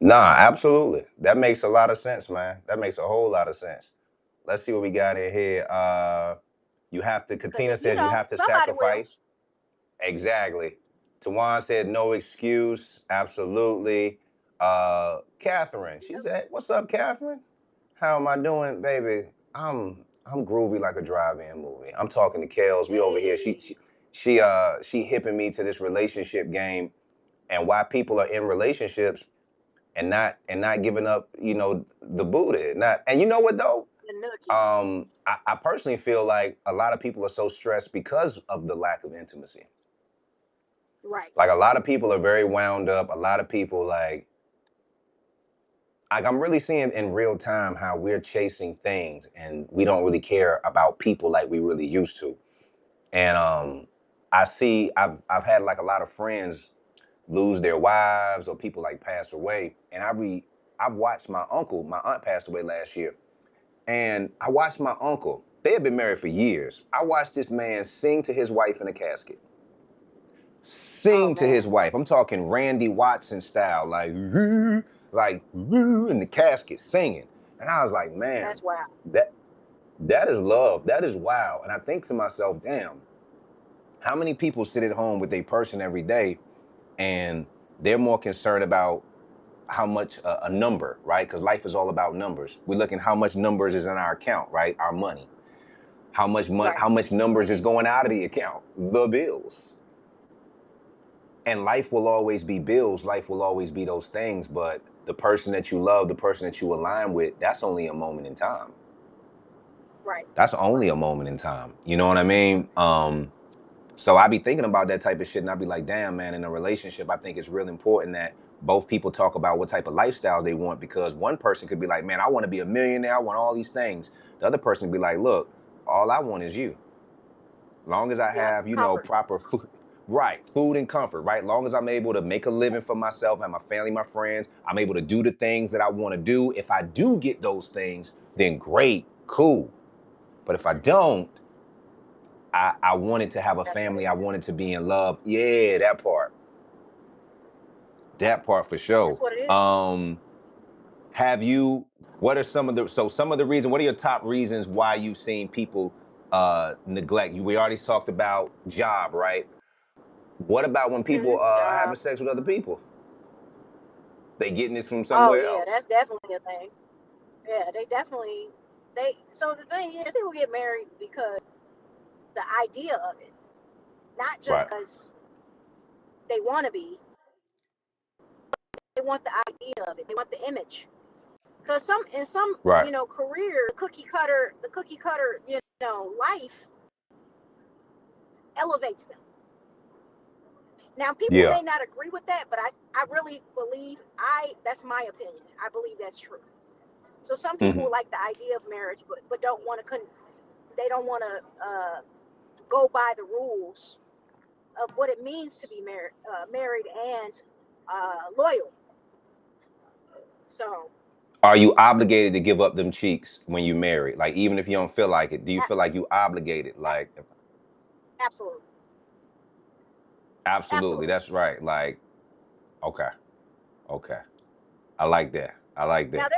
Nah, absolutely. That makes a lot of sense, man. That makes a whole lot of sense. Let's see what we got in here. Because Katina says you have to somebody will. sacrifice. Exactly. Tawan said no excuse. Absolutely. Catherine, she Yep. said, "What's up, Catherine? How am I doing, baby? I'm groovy like a drive-in movie. I'm talking to Kels. We over here. She Hey. she she hipping me to this relationship game and why people are in relationships and not giving up, the booty. Not and you know what though? The nookie. I personally feel like a lot of people are so stressed because of the lack of intimacy. Right. Like, a lot of people are very wound up. A lot of people I'm really seeing in real time how we're chasing things and we don't really care about people like we really used to. And I've had like a lot of friends lose their wives or people like pass away. And I've watched my aunt passed away last year. And I watched my uncle. They had been married for years. I watched this man sing to his wife in a casket. Oh Sing to man, his wife. I'm talking Randy Watson style, like, like in the casket singing. And I was like, man, that's wild. that. That is love. That is wow. And I think to myself, damn, how many people sit at home with a person every day and they're more concerned about how much a number, right? Because life is all about numbers. We're looking how much numbers is in our account, right? Our money. Right. How much numbers is going out of the account? The bills. And life will always be bills. Life will always be those things. But the person that you love, the person that you align with, that's only a moment in time. Right. That's only a moment in time. You know what I mean? So I be thinking about that type of shit, and I be like, damn, man, in a relationship, I think it's real important that both people talk about what type of lifestyles they want, because one person could be like, man, I want to be a millionaire, I want all these things. The other person would be like, look, all I want is you. Long as I Yeah. have, Comfort. proper food, right, food and comfort, right? Long as I'm able to make a living for myself and my family, my friends, I'm able to do the things that I want to do. If I do get those things, then great, cool. But if I don't, I wanted to have a That's what family. it I is. wanted to be in love. Yeah, that part. That part for That's sure. what it is. Have you, what are some of the reasons, what are your top reasons why you've seen people neglect you? We already talked about job, right? What about when people are Job. having sex with other people? They getting this from Oh somewhere yeah, else. that's definitely a thing. Yeah, they definitely they. So the thing is, people get married because the idea of it, not just Right, because they want to be. They want the idea of it. They want the image. Because in some right. career, the cookie cutter life elevates them. Now people Yeah. may not agree with that, but I really believe that's my opinion. I believe that's true. So some people Hmm. like the idea of marriage, but don't want to they don't want to go by the rules of what it means to be married and loyal. So Are you obligated to give up them cheeks when you marry? Like, even if you don't feel like it, do you a- feel like you obligated? a- Like, absolutely, absolutely. absolutely. That's right. Like, okay, okay. I like that. I like Now that.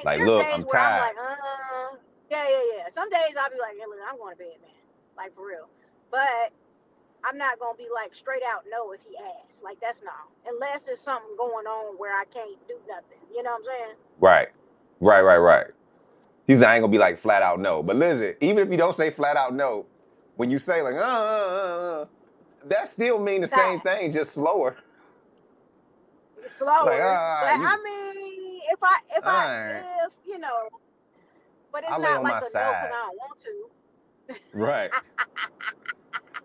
Like, there's look, days I'm where I'm tired. like, yeah, yeah, yeah. Some days I'll be like, hey, look, I'm going to bed, man, like for real. But I'm not gonna be like straight out no if he asks. Like that's not unless there's something going on where I can't do nothing. You know what I'm saying? Right. Right, right, right. He's not, I ain't gonna be like flat out no. But listen, even if you don't say flat out no, when you say like, that still mean the same That thing, just slower. Like, slower. But I you, mean, all right. if but I it's lay not on like my a no because side. I don't want to. Right.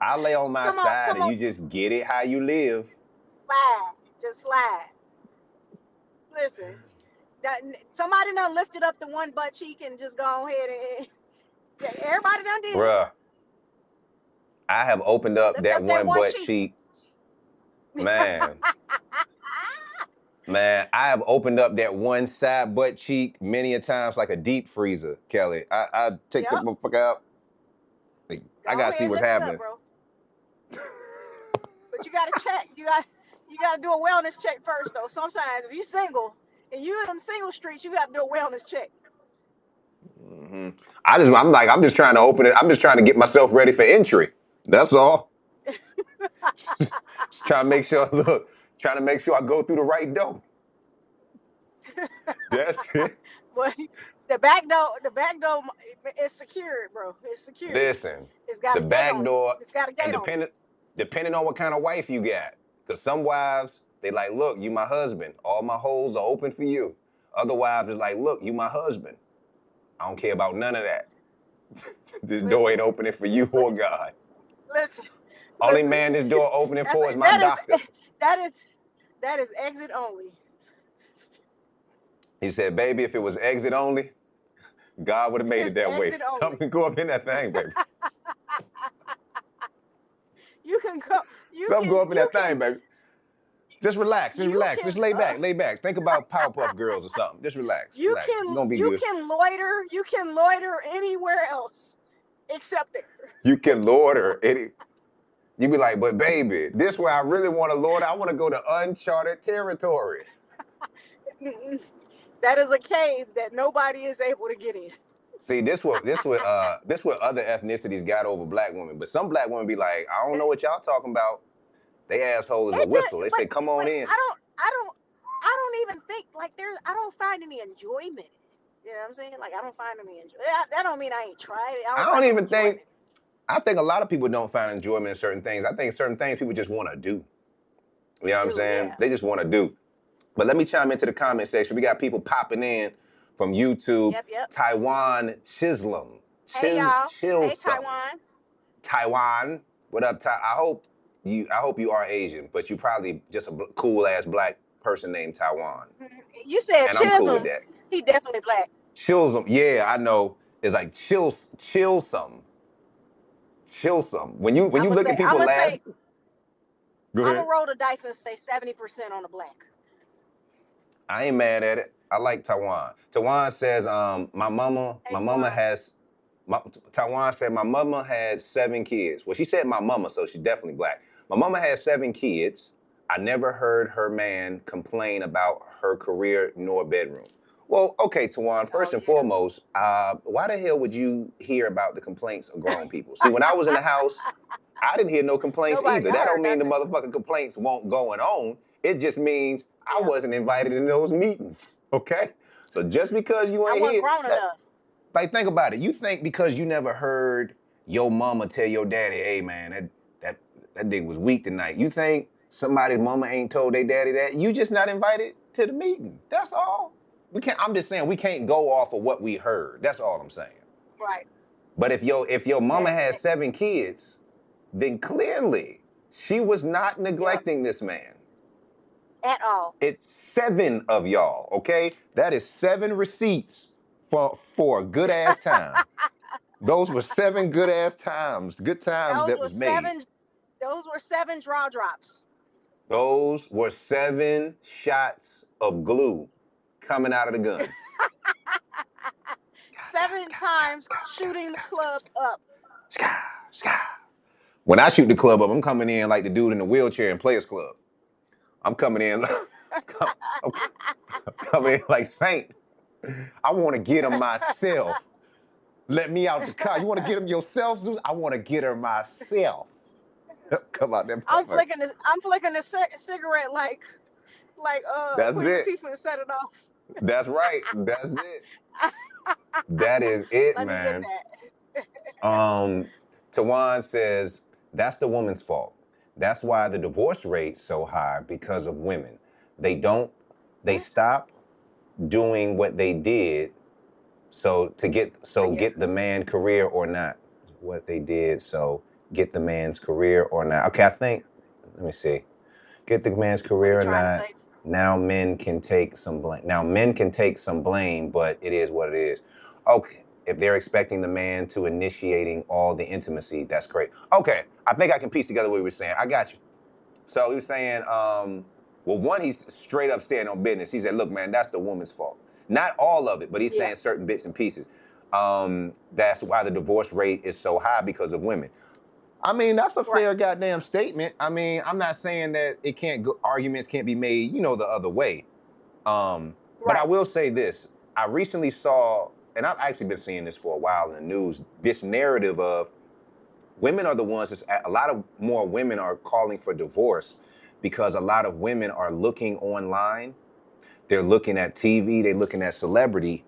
I lay on my side Come and on, you just get it how you live. slide, just slide. Listen, that somebody done lifted up the one butt cheek and just go ahead and everybody done did it. Bruh, I have opened up Lift that up that one one butt cheek. cheek. Man, man, I have opened up that one side butt cheek many a times like a deep freezer, Kelly. I take that Yep. motherfucker out. Like, I Go gotta see ahead, what's lift it up, happening. bro. But you gotta check. You gotta do a wellness check first, though. Sometimes if you single and you in them single streets, you gotta do a wellness check. Hmm. I'm just trying to open it. I'm just trying to get myself ready for entry. That's all. Just trying to make sure. Look, trying to make sure I go through the right door. That's it. But the back door is secured, bro. It's secured. Listen, It's got the a gate back on it. door, It's got a and gate on it. depending on what kind of wife you got, because some wives they like, look, you my husband. All my holes are open for you. Other wives is like, look, you my husband. I don't care about none of that. This door ain't Listen, opening for you or God. listen, Only listen. man this door opening That's for is my that is doctor. that is that is exit only. He said, baby, if it was exit only, God would have made it It's that way. exit Something only. can go up in that thing, baby. You can go. You Something can. go up in You that thing, can. baby. Just relax, just You relax, can. just lay back, lay back. Think about Powerpuff Girls or something. Just relax, relax. You're gonna be You good. can loiter. You can loiter anywhere else except there. You can lord her. You be like, but baby, this where I really want to lord. I want to go to uncharted territory. That is a cave that nobody is able to get in. See, this what other ethnicities got over black women. But some black women be like, I don't know what y'all talking about. They asshole is a It does, whistle. They say, come but on in. I don't even think like I don't find any enjoyment in it. You know what I'm saying? Like I don't find any enjoyment. That don't mean I ain't tried it. I I don't don't find no even think. enjoyment. I think a lot of people don't find enjoyment in certain things. I think certain things people just want to do. You know what I'm Do saying? yeah. They just want to do. But let me chime into the comment section. We got people popping in from YouTube. Yep, yep. Taiwan Chisholm. Hey y'all. Hey Chilsum. Taiwan. Taiwan. What up, I hope you are Asian, but you probably just a cool ass black person named Taiwan. You said And I'm cool with Chisholm. that. He definitely black. Chilsum. Yeah, I know. It's like chillsome. Chillsome. When you look at I'm people gonna last. say Go I'm ahead. gonna roll the dice and say 70% on the black. I ain't mad at it. I like Taiwan. Taiwan says, my mama, Hey my mama Taiwan. has Taiwan said my mama had 7 kids. Well, she said my mama, so she's definitely black. My mama had 7 kids. I never heard her man complain about her career nor bedroom. Well, okay, Tawan, Oh first and yeah. foremost, why the hell would you hear about the complaints of grown people? See, when I was in the house, I didn't hear no complaints Nobody either. That don't heard mean the nothing. motherfucking complaints won't going on. It just means I Yeah. wasn't invited in those meetings. Okay? So just because you I ain't wasn't here, grown that enough. like think about it. You think because you never heard your mama tell your daddy, hey man, that nigga was weak tonight. You think somebody's mama ain't told their daddy that? You just not invited to the meeting. That's all. I'm just saying we can't go off of what we heard. That's all I'm saying. Right. But if your mama That, has that 7 kids, then clearly she was not yep. neglecting this man. At all. It's 7 of y'all, okay? That is 7 receipts for a good ass time. Those were 7 good ass times, good times Those that were was made. seven those were 7 draw drops. Those were 7 shots of glue coming out of the gun. 7 times shooting the club up. When I shoot the club up, I'm coming in like the dude in the wheelchair in Players Club. I'm coming in, I'm coming in like Saint. I want to get him myself. Let me out the car. You want to get him yourself, Zeus? I want to get her myself. Come out that motherfucker. I'm flicking the cigarette like That's Queen it. Latifah set it off. That's right. That's it. That is it, Let me get man. that. Um, Tawan says that's the woman's fault. That's why the divorce rate's so high because of women. They don't. They stop doing what they did To get get the us. man career or not. What they did so get the man's career or not. Okay, I think. Let me see. Get the man's What he career or trying to not. say? Now men can take some blame. Now men can take some blame, but it is what it is. Okay, if they're expecting the man to initiating all the intimacy, that's great. Okay, I think I can piece together what he was saying. I got you. So he was saying, well, one, he's straight up standing on business. He said, look, man, that's the woman's fault. Not all of it, but he's Yeah. saying certain bits and pieces. That's why the divorce rate is so high because of women. I mean, that's a Right. fair goddamn statement. I mean, I'm not saying that it can't go, arguments can't be made, the other way. But I Right. will say this. I recently saw, and I've actually been seeing this for a while in the news, this narrative of women are the ones a lot of more women are calling for divorce because a lot of women are looking online, they're looking at TV, they're looking at celebrity,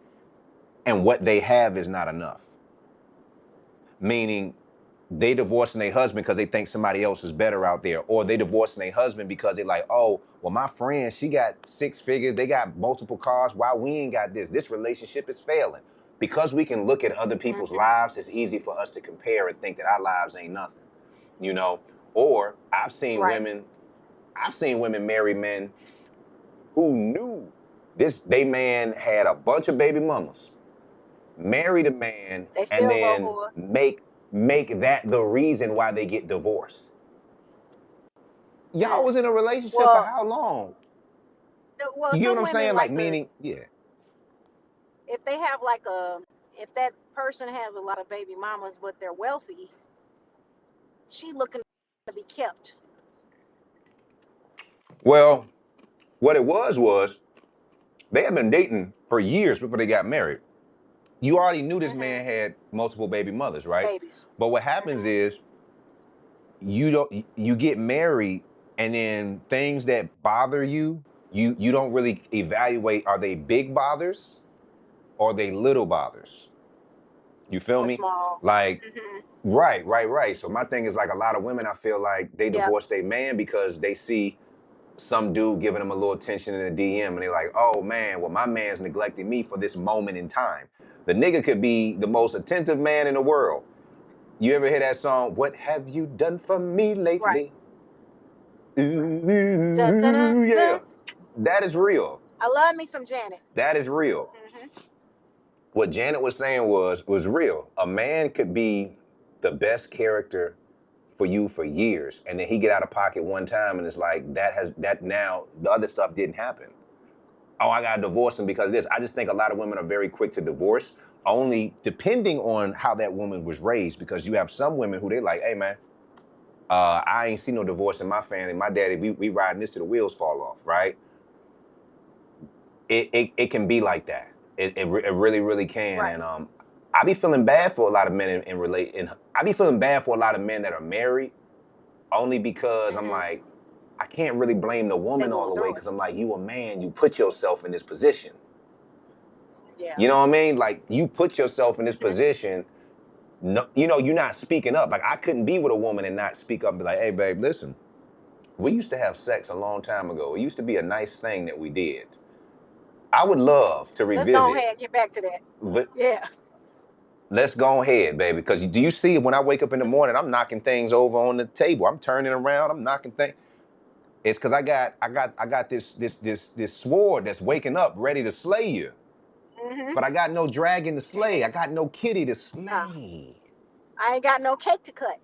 and what they have is not enough. Meaning they divorcing their husband because they think somebody else is better out there, or they divorcing their husband because they're like, oh, well, my friend, she got 6 figures, they got multiple cars, why we ain't got this? This relationship is failing. Because we can look at other people's Mm-hmm. lives, it's easy for us to compare and think that our lives ain't nothing, you know. Or Right. I've seen women marry men who knew they man had a bunch of baby mamas, marry the man, They and still go then for it. make that the reason why they get divorced. Y'all Mm. was in a relationship for Well, how long? You get what some I'm women saying? Like like to meaning, yeah. if they have like a if that person has a lot of baby mamas but they're wealthy, she looking to be kept. Well, what it was they had been dating for years before they got married. You already knew this Mm-hmm. man had multiple baby mothers, right? Babies. But what happens Mm-hmm. is you get married, and then things that bother you, you don't really evaluate, are they big bothers or are they little bothers? You feel Or me? small. Like, Mm-hmm. right. So my thing is, like, a lot of women, I feel like they Yep. divorce their man because they see some dude giving them a little attention in a DM, and they're like, oh man, well, my man's neglecting me for this moment in time. The nigga could be the most attentive man in the world. You ever hear that song, What Have You Done For Me Right. Lately? Dun, dun, dun, Ooh, yeah. dun. That is real. I love me some Janet. That is real. Mm-hmm. What Janet was saying was real. A man could be the best character for you for years, and then he get out of pocket one time, and it's like that now the other stuff didn't happen. Oh, I gotta divorce him because of this. I just think a lot of women are very quick to divorce, only depending on how that woman was raised. Because you have some women who they like, hey man, I ain't seen no divorce in my family. My daddy, we riding this till the wheels fall off, right? It can be like that. It really can. Right. And I be feeling bad for a lot of men in relate. And I be feeling bad for a lot of men that are married, only because I'm Mm-hmm. like, I can't really blame the They woman all going the way, through it. because I'm like, you a man, you put yourself in this position. Yeah. You know what I mean? Like, you put yourself in this Mm-hmm. position. No, you're not speaking up. Like, I couldn't be with a woman and not speak up and be like, hey babe, listen, we used to have sex a long time ago. It used to be a nice thing that we did. I would love to Let's go revisit, ahead and get back to that. but Yeah. let's go ahead, baby. Because do you see, when I wake up in the morning, I'm knocking things over on the table. I'm turning around. I'm knocking things. It's because I got this sword that's waking up, ready to slay you. Mm-hmm. But I got no dragon to And slay. I got no kitty to uh, slay. I ain't got no cake to cut.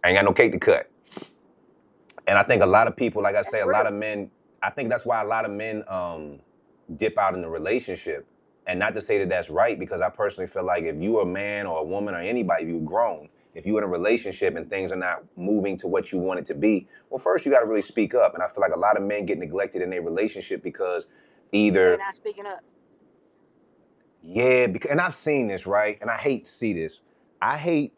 I ain't got no cake to cut. And I think a lot of people, like I say, That's a lot real. of men, I think that's why a lot of men dip out in the relationship. And not to say that that's right, because I personally feel like if you're a man or a woman or anybody, if you're grown, if you're in a relationship and things are not moving to what you want it to be, well, first you got to really speak up. And I feel like a lot of men get neglected in their relationship because They either, not speaking up. yeah, because, and I've seen this, right? And I hate to see this. I hate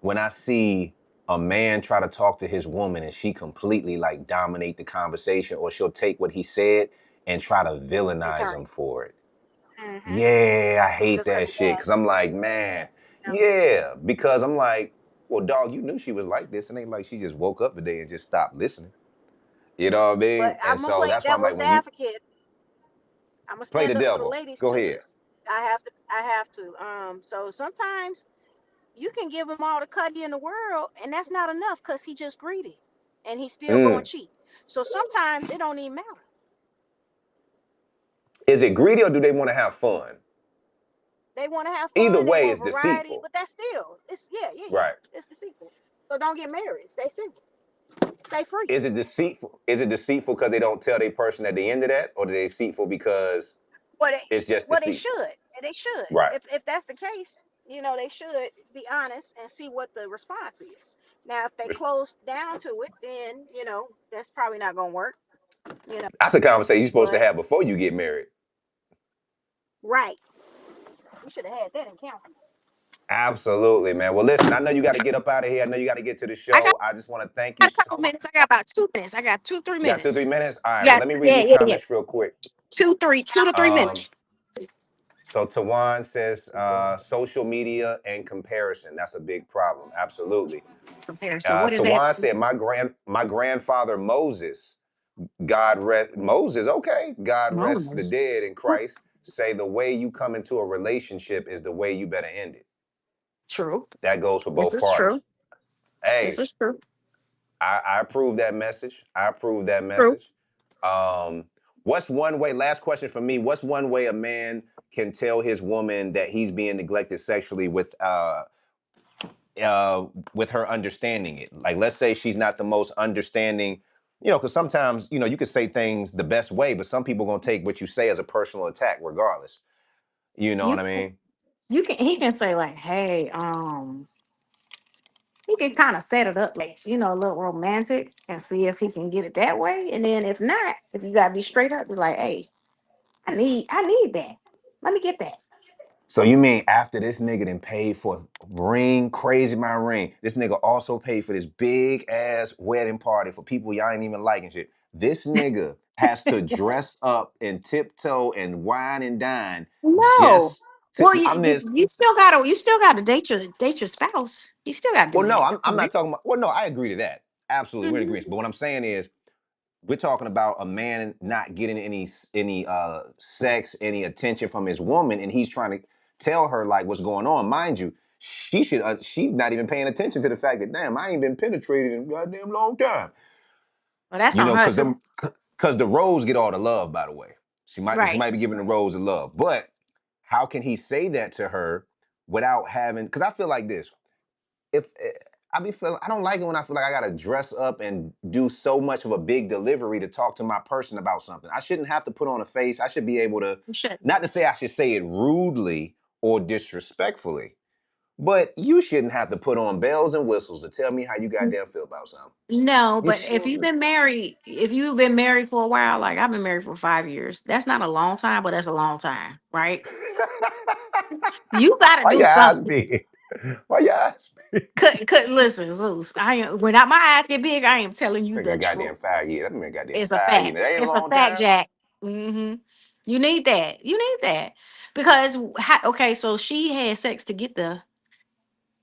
when I see a man try to talk to his woman and she completely like dominate the conversation, or she'll take what he said and try to And villainize turn him it. for it. Mm-hmm. Yeah, I hate Just because that he shit. has Cause to. I'm like, man, Yeah. yeah. Because I'm like, well, dog, you knew she was like this. And ain't like she just woke up today and just stopped listening. You know what I But mean? And I'm gonna so play that's why I'm like, devil's when you advocate. I'm gonna play the stand up for the devil, ladies go too. ahead. I have to. I have to. So sometimes you can give him all the cutty in the world, and that's not enough because he just greedy, and he's still going Mm. cheap. So sometimes it don't even matter. Is it greedy or do they want to have fun? They want to have Either fun. They way, want it's variety, deceitful. but that's still. It's yeah. Right. It's deceitful. So don't get married. Stay single. Stay free. Is it deceitful? Is it deceitful because they don't tell their person at the end of that, or are they deceitful because What they it's just what they deceitful? should. They should. Right. If that's the case, they should be honest and see what the response is. Now, if they close down to it, then that's probably not gonna work. You know, That's a conversation you're supposed to but have before you get married. right, we should have had that in counseling. Absolutely, man. Well, listen, I know you got to get up out of here. I know you got to get to the I got show. I just want to thank you. a couple minutes. I got about 2 minutes. I got two, three You got two, three minutes. minutes? All right. Well, Yeah, let me read yeah, these yeah, yeah. comments real quick. 2 to 3 minutes. Um, so Tawan says social media and comparison. That's a big problem. Absolutely. Comparison. What is that? Tawan said my grandfather Moses, God rest Moses. Okay, God rest the Moments. dead in Christ. Say the way you come into a relationship is the way you better end it. True. That goes for This both is parties. true. This Hey, is true. I approve that message. I approve that True. message. Um, what's one way? Last question for me. What's one way a man can tell his woman that he's being neglected sexually with her understanding it? Like, let's say she's not the most understanding. Because sometimes you can say things the best way, but some people gonna take what you say as a personal attack, regardless. You know what You I mean? you can he can say like, hey, he can kind of set it up like, a little romantic and see if he can get it that way. And then if not, if you gotta be straight up, be like, hey, I need that. Let me get that. So you mean after this nigga done paid for ring, crazy my ring, this nigga also paid for this big ass wedding party for people y'all ain't even liking shit. This nigga has to dress up and tiptoe and wine and dine No. just to Well, I miss. you still gotta date your spouse. You still gotta Well, do no, that. I'm not talking about. Well, no, I agree to that. Absolutely, we're in Mhm. agreement. But what I'm saying is, we're talking about a man not getting any sex, any attention from his woman, and he's trying to tell her like what's going on. Mind you, she's not even paying attention to the fact that damn, I ain't been penetrated in a goddamn long time. Well, that's You on know, her too. because the rose get all the love. By the way, she Right. might be giving the rose the love, but how can he say that to her without having? Because I feel like this. If I be feeling, I don't like it when I feel like I gotta dress up and do so much of a big delivery to talk to my person about something. I shouldn't have to put on a face. I should be able to, You should. not to say I should say it rudely or disrespectfully, but you shouldn't have to put on bells and whistles to tell me how you goddamn feel about something. No, You but shouldn't. if you've been married for a while, like I've been married for 5 years, that's not a long time, but that's a long time, right? You gotta Why do your eyes something. big? Why your eyes big? Could listen, Zeus. I am when my eyes get big, I am telling you Like the a truth. goddamn 5 years. That man goddamn It's a 5 years. fact. That ain't a It's a long fact, time. Jack. You need that. You need that because okay, so she had sex to get the.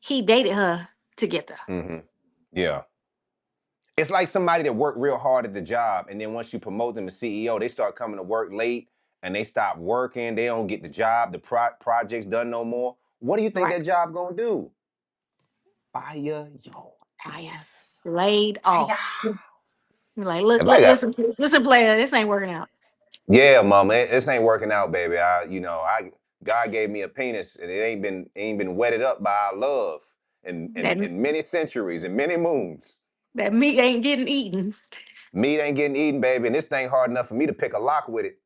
He dated her to get the. Yeah. It's like somebody that worked real hard at the job, and then once you promote them to CEO, they start coming to work late, and they stop working. They don't get the job, the projects done no more. What do you think Right. that job gonna do? Fire your I am ass. laid Fire. off. Like, look, If I got, listen, player. This ain't working out. yeah, mama, this ain't working out, baby. God gave me a penis, and it ain't been wetted up by our love That in many centuries and many moons. that meat ain't getting eaten. Meat ain't getting eaten, baby, and this thing hard enough for me to pick a lock with it.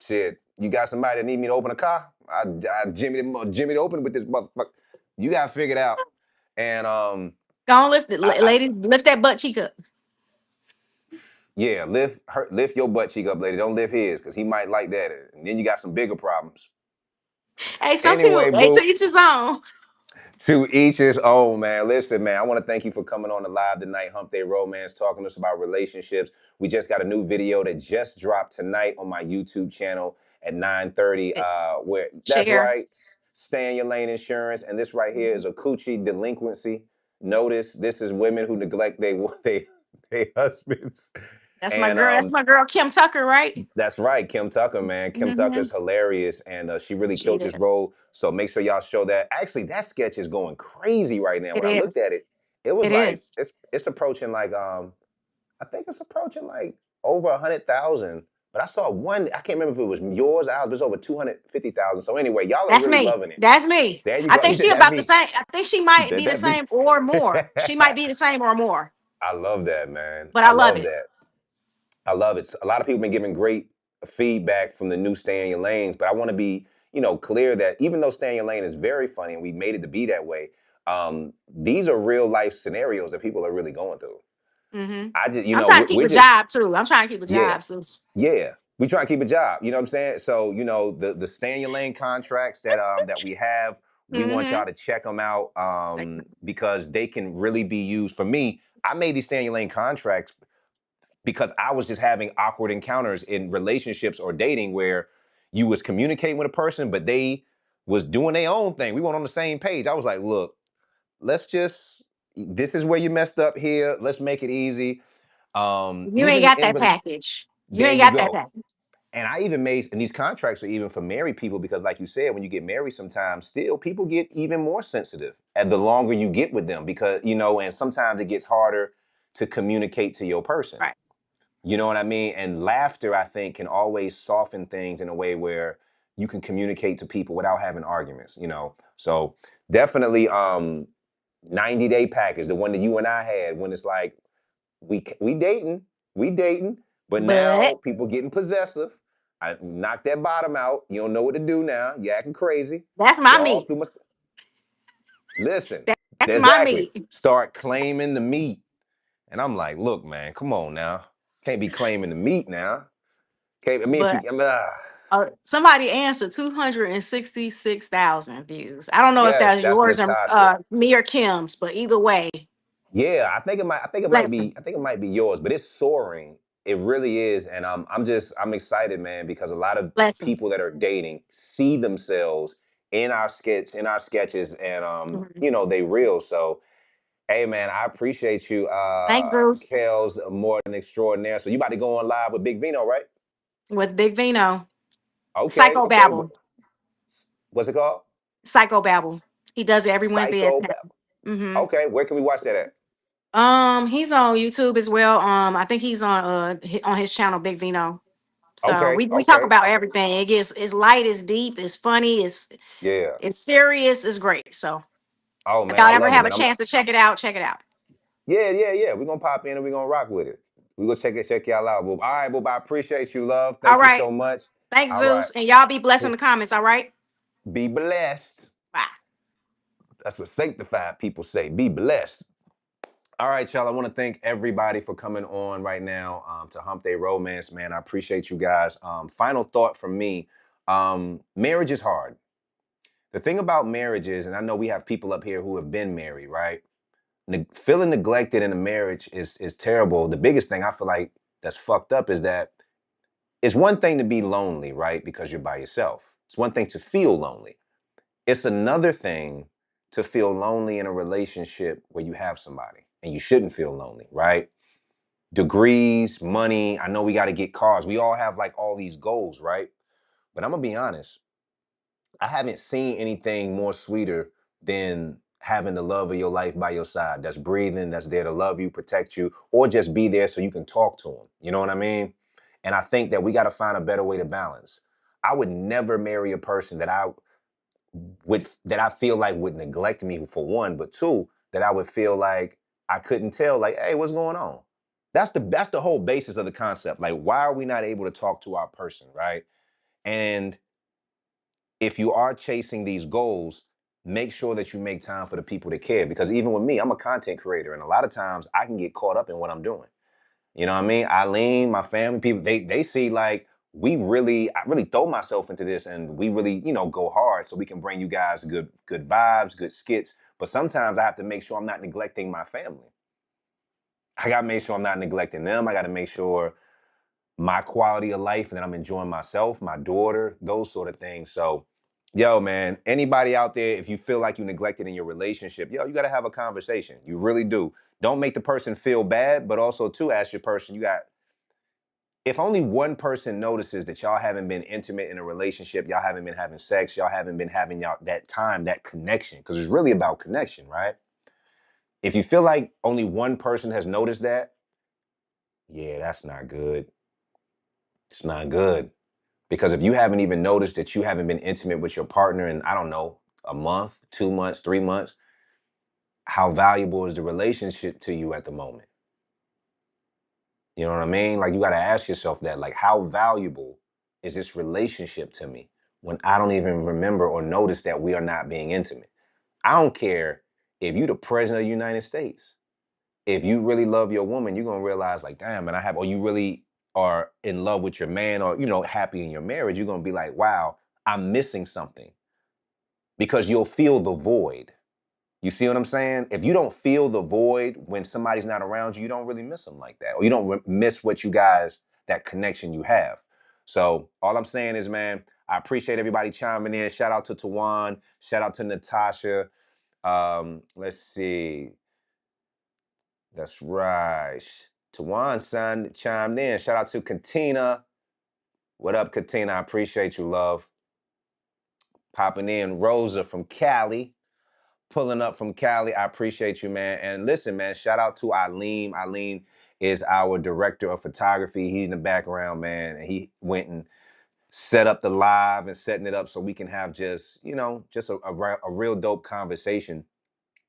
Shit, you got somebody that need me to open a car? Jimmy to open with this motherfucker. You got to figure it out. And Go on, lift it, I ladies. Lift that butt cheek up. yeah, lift your butt cheek up, lady. Don't lift his, cause he might like that. And then you got some bigger problems. Hey, some people. Anyway, Hey, to boo. each his own. To each his own, man. Listen, man, I want to thank you for coming on the live tonight, Hump Day Romance, talking to us about relationships. We just got a new video that just dropped tonight on my YouTube channel at 9:30. Where that's Share. right, stay in your lane insurance, and this right here is a coochie delinquency notice. This is women who neglect they husbands, That's my and girl. That's my girl, Kim Tucker, right? that's right, Kim Tucker, man. Kim Mm-hmm. Tucker's hilarious, and she really She killed this is. role. So make sure y'all show that. Actually, that sketch is going crazy right now. It When I looked is. at it, it was It like is. it's approaching like I think it's approaching like over 100,000. But I saw one. I can't remember if it was yours. Ours. It was over 250,000. So anyway, y'all are That's really me. loving it. That's me. There you I go. think she That about the me. same. I think she might be the That me. same or more. She might be the same or more. I love that, man. But I I love love it. that. I love it. A lot of people been giving great feedback from the new Stay in Your Lanes, but I want to be, clear that even though Stay in Your Lane is very funny and we made it to be that way, these are real life scenarios that people are really going through. Hmm. I just, I'm trying to keep we're a just, job too. I'm trying to keep a yeah, job. So yeah. We try to keep a job. You know what I'm saying? So, the Stay in Your Lane contracts that we have, we want hmm y'all to check them out because they can really be used. For me, I made these Stay in Your Lane contracts because I was just having awkward encounters in relationships or dating where you was communicating with a person, but they was doing their own thing. We weren't on the same page. I was like, look, let's just this is where you messed up here. Let's make it easy. you ain't Even got in that package. You there ain't you got that go. package. And I even made, and these contracts are even for married people because, like you said, when you get married, sometimes still people get even more sensitive and the longer you get with them because, and sometimes it gets harder to communicate to your person. Right. You know what I mean? And laughter, I think, can always soften things in a way where you can communicate to people without having arguments. So definitely 90-day package, the one that you and I had when it's like we dating, but But now people getting possessive. I knocked that bottom out. You don't know what to do now. You acting crazy. that's my Crawl meat. through my listen. That's my Exactly. meat. Start claiming the meat. And I'm like, look, man, come on now. Can't be claiming the meat now. Can't, I mean, if you, But I mean, Somebody answered 266,000 views. I don't know if Yes, that's that's yours or Natasha. me or Kim's, but either way, Yeah, I think it might. I think it might blessing. be. I think it might be yours, but it's soaring. It really is, and I'm excited, man, because a lot of Blessing. people that are dating see themselves in our skits, in our sketches, and Mhm. they real. So, hey, man, I appreciate you, Thanks, Zeus. Kels, more than extraordinaire. So you about to go on live with Big Vino, right? With Big Vino. Okay, Psycho okay. Babble. What's it called? Psycho Babble. He does it every Wednesday at Psycho 10. Babble. Mm-hmm. Okay, where can we watch that at? He's on YouTube as well. I think he's on his channel, Big Vino. So Okay, we talk okay. about everything. It's light, it's deep, it's funny, Yeah. it's serious, it's great. So Oh if man, I y'all ever love it, have a man. chance to check it out, check it out. Yeah, yeah, yeah. We're gonna pop in and we're gonna rock with it. We gonna check y'all out. Well, all right, well, I appreciate you, love. All Thank you right. so much. Thanks, All right. Zeus. And y'all be blessed in the comments, all right? Be blessed. Bye. That's what sanctified people say. Be blessed. All right, y'all. I want to thank everybody for coming on right now to Hump Day Romance, man. I appreciate you guys. Final thought from me. Marriage is hard. The thing about marriage is, and I know we have people up here who have been married, right? Feeling neglected in a marriage is terrible. The biggest thing I feel like that's fucked up is that it's one thing to be lonely, right? Because you're by yourself. It's one thing to feel lonely. It's another thing to feel lonely in a relationship where you have somebody and you shouldn't feel lonely, right? Degrees, money. I know we got to get cars. We all have like all these goals, right? But I'm going to be honest. I haven't seen anything more sweeter than having the love of your life by your side that's breathing, that's there to love you, protect you, or just be there so you can talk to them. You know what I mean? And I think that we got to find a better way to balance. I would never marry a person that I feel like would neglect me for one, but two, that I would feel like I couldn't tell, like, hey, what's going on? That's the whole basis of the concept. Like, why are we not able to talk to our person, right? And if you are chasing these goals, make sure that you make time for the people that care. Because even with me, I'm a content creator, and a lot of times I can get caught up in what I'm doing. You know what I mean? Eileen, my family, people, they see like I really throw myself into this, and we really, go hard so we can bring you guys good vibes, good skits. But sometimes I have to make sure I'm not neglecting my family. I gotta make sure I'm not neglecting them. I gotta make sure my quality of life and that I'm enjoying myself, my daughter, those sort of things. So, yo, man, anybody out there, if you feel like you neglected in your relationship, yo, you got to have a conversation. You really do. Don't make the person feel bad, but also to ask your person, if only one person notices that y'all haven't been intimate in a relationship, y'all haven't been having sex, y'all haven't been having y'all that time, that connection, because it's really about connection, right? If you feel like only one person has noticed that, yeah, that's not good. It's not good. Because if you haven't even noticed that you haven't been intimate with your partner in, I don't know, a month, 2 months, 3 months, how valuable is the relationship to you at the moment? You know what I mean? Like, you got to ask yourself that. Like, how valuable is this relationship to me when I don't even remember or notice that we are not being intimate? I don't care if you the president of the United States. If you really love your woman, you're gonna realize, like, damn, and or you really are in love with your man, or happy in your marriage, you're gonna be like, wow, I'm missing something, because you'll feel the void. You see what I'm saying? If you don't feel the void when somebody's not around you, you don't really miss them like that, or you don't miss what you guys, that connection you have. So all I'm saying is, man, I appreciate everybody chiming in. Shout out to Tawan. Shout out to Natasha. Let's see. That's right. Tawan chimed in. Shout out to Katina. What up, Katina? I appreciate you, love. Popping in. Rosa from Cali. Pulling up from Cali. I appreciate you, man. And listen, man, shout out to Eileen. Eileen is our director of photography. He's in the background, man. And he went and set up the live and setting it up so we can have just a real dope conversation.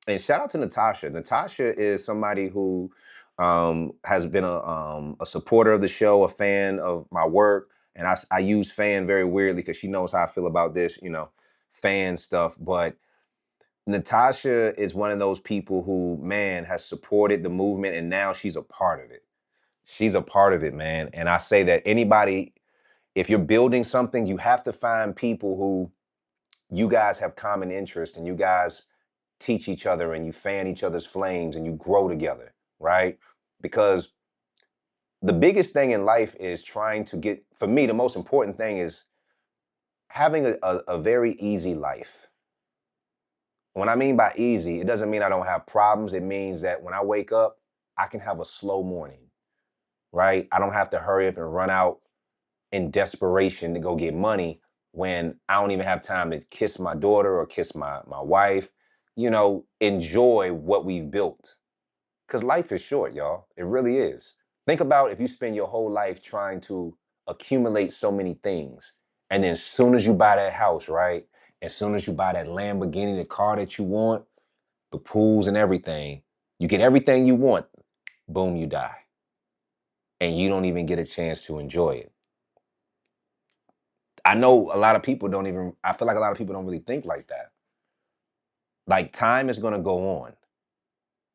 And shout out to Natasha. Natasha is somebody who has been a supporter of the show, a fan of my work. And I use fan very weirdly because she knows how I feel about this, fan stuff. But Natasha is one of those people who, man, has supported the movement, and now she's a part of it. She's a part of it, man. And I say that anybody, if you're building something, you have to find people who you guys have common interest and you guys teach each other and you fan each other's flames and you grow together, right? Because the biggest thing in life is trying to get, for me, the most important thing is having a very easy life. When I mean by easy, it doesn't mean I don't have problems. It means that when I wake up, I can have a slow morning, right? I don't have to hurry up and run out in desperation to go get money when I don't even have time to kiss my daughter or kiss my wife. You know, enjoy what we've built. Because life is short, y'all. It really is. Think about if you spend your whole life trying to accumulate so many things. And then as soon as you buy that house, right? As soon as you buy that Lamborghini, the car that you want, the pools and everything, you get everything you want, boom, you die. And you don't even get a chance to enjoy it. I know a lot of people don't even, I feel like a lot of people don't really think like that. Like time is gonna go on.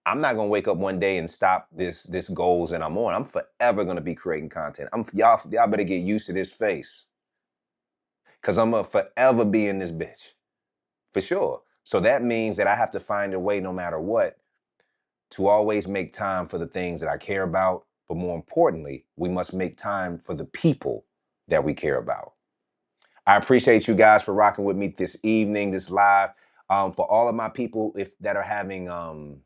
I'm not gonna wake up one day and stop this goals that I'm on. I'm forever gonna be creating content. Y'all better get used to this face. Cause I'm gonna forever be in this bitch. For sure. So that means that I have to find a way no matter what to always make time for the things that I care about. But more importantly, we must make time for the people that we care about. I appreciate you guys for rocking with me this evening, this live. For all of my people that are having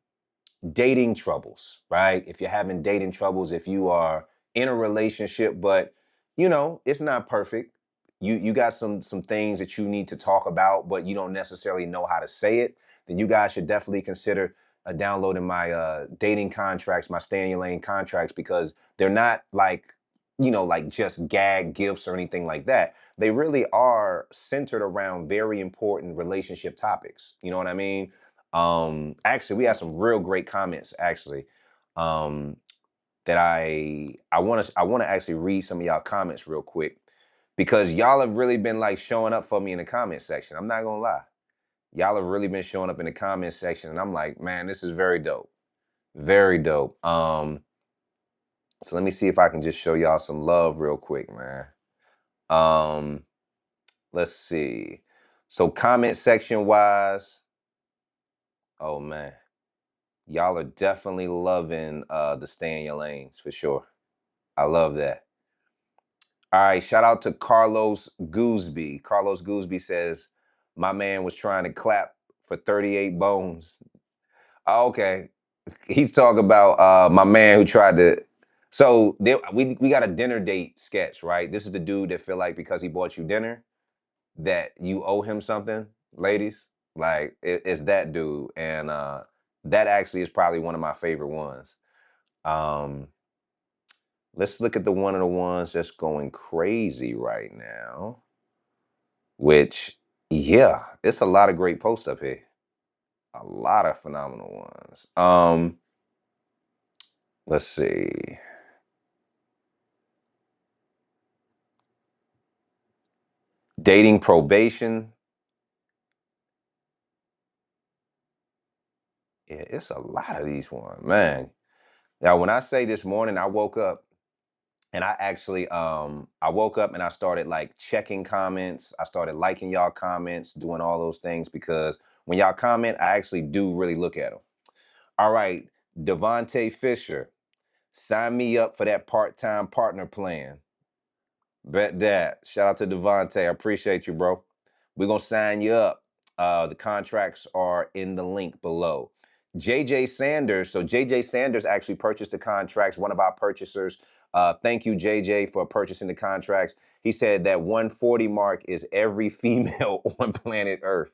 dating troubles, right? If you're having dating troubles, if you are in a relationship, but you know, it's not perfect. You got some things that you need to talk about, but you don't necessarily know how to say it, then you guys should definitely consider downloading my dating contracts, my stay in your lane contracts, because they're not like, you know, like just gag gifts or anything like that. They really are centered around very important relationship topics. You know what I mean? Actually, we have some real great comments actually. That I want to actually read some of y'all comments real quick because y'all have really been like showing up for me in the comment section. I'm not gonna lie. Y'all have really been showing up in the comment section, and I'm like, man, this is very dope. Very dope. So let me see if I can just show y'all some love real quick, man. Um, let's see. So comment section wise, oh man. Y'all are definitely loving the stay in your lanes for sure. I love that. All right, shout out to Carlos Gooseby. Carlos Gooseby says, my man was trying to clap for 38 bones. Oh, okay. He's talking about my man who tried to. So we got a dinner date sketch, right? This is the dude that feel like because he bought you dinner that you owe him something, ladies. Like it's that dude. And that actually is probably one of my favorite ones. Um, let's look at one of the ones that's going crazy right now. Which, yeah, it's a lot of great posts up here. A lot of phenomenal ones. Let's see. Dating probation. Yeah, it's a lot of these ones, man. Now, when I say this morning, I woke up and I woke up and I started like checking comments. I started liking y'all comments, doing all those things because when y'all comment, I actually do really look at them. All right, Devontae Fisher, sign me up for that part-time partner plan. Bet that. Shout out to Devontae. I appreciate you, bro. We're gonna sign you up. The contracts are in the link below. JJ Sanders. So JJ Sanders actually purchased the contracts, one of our purchasers. Thank you, JJ, for purchasing the contracts. He said that 140 mark is every female on planet Earth.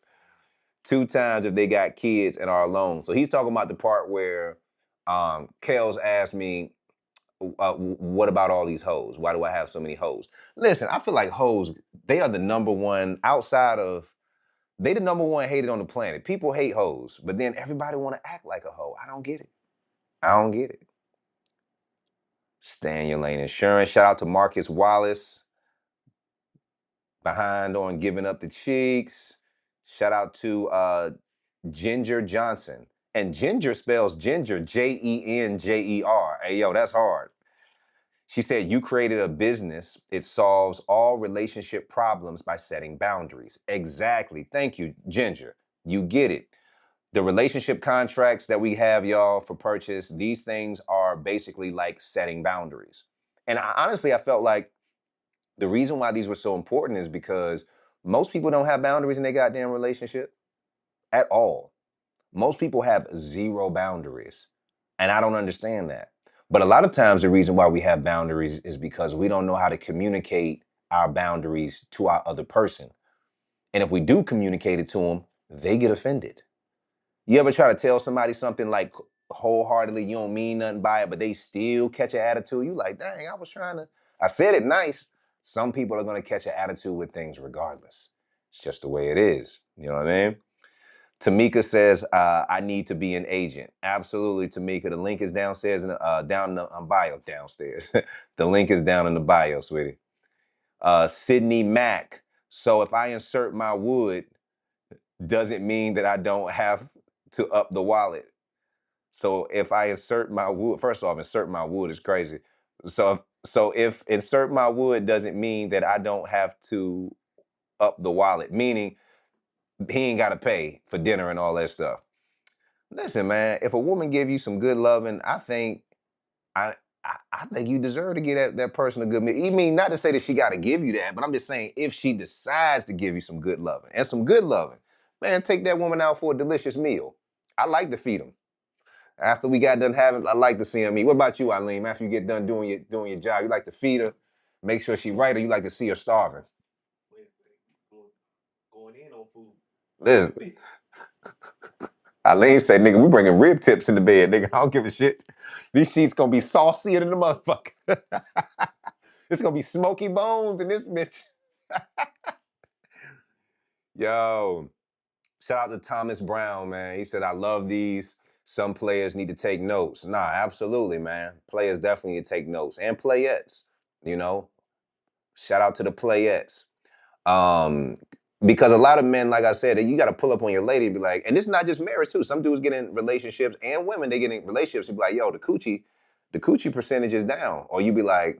2 times if they got kids and are alone. So he's talking about the part where Kels asked me, what about all these hoes? Why do I have so many hoes? Listen, I feel like hoes, they are the number one outside of, they the number one hated on the planet. People hate hoes, but then everybody want to act like a hoe. I don't get it. I don't get it. Stay in your lane insurance. Shout out to Marcus Wallace. Behind on giving up the cheeks. Shout out to Ginger Johnson. And Ginger spells ginger, Jenjer. Hey, yo, that's hard. She said, you created a business. It solves all relationship problems by setting boundaries. Exactly. Thank you, Ginger. You get it. The relationship contracts that we have, y'all, for purchase, these things are basically like setting boundaries. And honestly, I felt like the reason why these were so important is because most people don't have boundaries in their goddamn relationship at all. Most people have zero boundaries. And I don't understand that. But a lot of times, the reason why we have boundaries is because we don't know how to communicate our boundaries to our other person. And if we do communicate it to them, they get offended. You ever try to tell somebody something like wholeheartedly, you don't mean nothing by it, but they still catch an attitude? You like, dang, I said it nice. Some people are going to catch an attitude with things regardless. It's just the way it is. You know what I mean? Tamika says, I need to be an agent. Absolutely, Tamika. The link is downstairs, down in the bio, downstairs. The link is down in the bio, sweetie. Sydney Mack. So if I insert my wood, does it mean that I don't have to up the wallet? So if I insert my wood, first off, insert my wood is crazy. So if insert my wood doesn't mean that I don't have to up the wallet, meaning he ain't got to pay for dinner and all that stuff. Listen, man, if a woman give you some good loving, I I think you deserve to give that person a good meal. You mean not to say that she got to give you that, but I'm just saying if she decides to give you some good loving and some good loving, man, take that woman out for a delicious meal. I like to feed them. After we got done having, I like to see them eat. What about you, Eileen? After you get done doing your job, you like to feed her, make sure she right, or you like to see her starving? Going in on food. Listen, Eileen said, nigga, we bringing rib tips in the bed, nigga. I don't give a shit. These sheets gonna be saucier than the motherfucker. It's gonna be smoky bones in this bitch. Yo, shout out to Thomas Brown, man. He said, I love these. Some players need to take notes. Nah, absolutely, man. Players definitely need to take notes. And playettes, you know. Shout out to the playettes. Um, because a lot of men, like I said, you got to pull up on your lady and be like, and this is not just marriage too. Some dudes get in relationships and women, they get in relationships and be like, yo, the coochie percentage is down. Or you be like,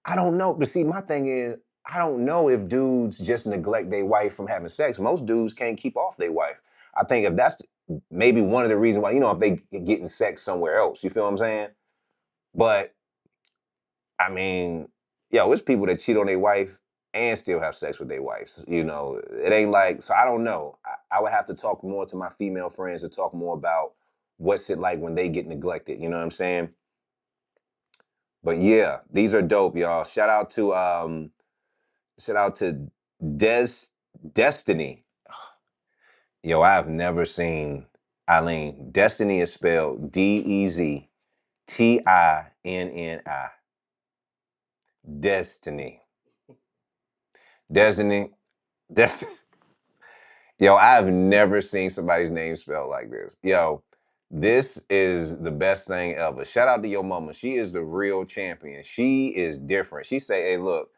I don't know. But see, my thing is, I don't know if dudes just neglect their wife from having sex. Most dudes can't keep off their wife. I think if that's maybe one of the reasons why, if they getting sex somewhere else, you feel what I'm saying? But I mean, yo, it's people that cheat on their wife and still have sex with their wives. It ain't like, so I don't know. I would have to talk more to my female friends to talk more about what's it like when they get neglected. You know what I'm saying? But yeah, these are dope, y'all. Shout out to Des Destiny. Yo, I've never seen Eileen. Destiny is spelled DezTinni. Destiny. Destiny. Destiny. Yo, I've never seen somebody's name spelled like this. Yo, this is the best thing ever. Shout out to your mama. She is the real champion. She is different. She say, hey, look,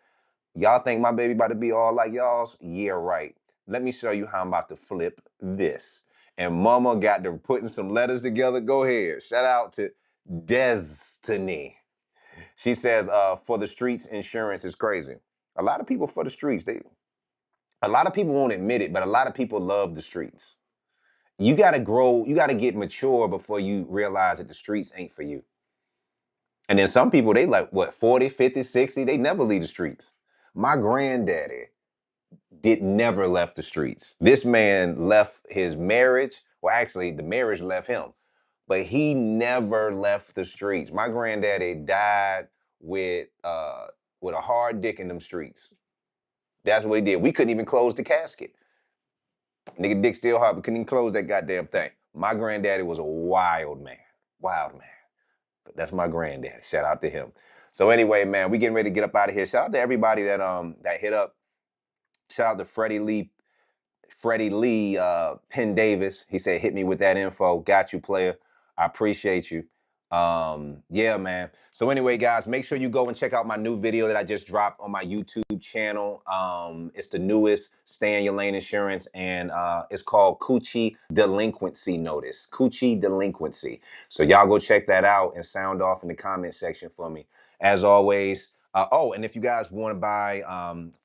y'all think my baby about to be all like y'all's? Yeah, right. Let me show you how I'm about to flip this. And mama got to putting some letters together. Go ahead. Shout out to Destiny. She says, for the streets, insurance is crazy. A lot of people for the streets, a lot of people won't admit it, but a lot of people love the streets. You got to grow, you got to get mature before you realize that the streets ain't for you. And then some people, they like, what, 40, 50, 60, they never leave the streets. My granddaddy did never left the streets. This man left his marriage. Well, actually, the marriage left him, but he never left the streets. My granddaddy died with a hard dick in them streets. That's what he did. We couldn't even close the casket. Nigga dick still hard, but couldn't even close that goddamn thing. My granddaddy was a wild man. Wild man. But that's my granddaddy. Shout out to him. So anyway, man, we getting ready to get up out of here. Shout out to everybody that hit up. Shout out to Freddie Lee, Penn Davis. He said, hit me with that info. Got you, player. I appreciate you. Yeah, man. So anyway, guys, make sure you go and check out my new video that I just dropped on my YouTube channel. It's the newest Stay in Your Lane Insurance, and it's called Coochie Delinquency Notice. Coochie Delinquency. So y'all go check that out and sound off in the comment section for me. As always. Oh, and if you guys want to buy,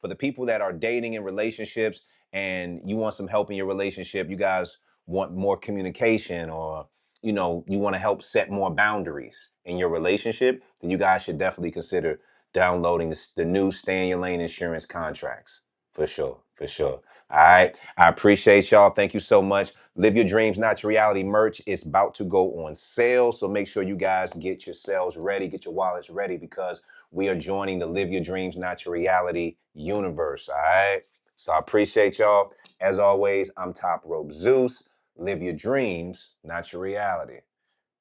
for the people that are dating in relationships and you want some help in your relationship, you guys want more communication, or you know, you want to help set more boundaries in your relationship, then you guys should definitely consider downloading the new Stay in Your Lane insurance contracts. For sure. For sure. All right. I appreciate y'all. Thank you so much. Live Your Dreams, Not Your Reality merch is about to go on sale. So make sure you guys get yourselves ready, get your wallets ready, because we are joining the Live Your Dreams, Not Your Reality universe. All right. So I appreciate y'all. As always, I'm Top Rope Zeus. Live your dreams, not your reality.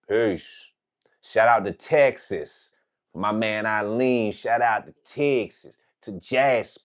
Peace. Shout out to Texas. My man Eileen. Shout out to Texas. To Jasper.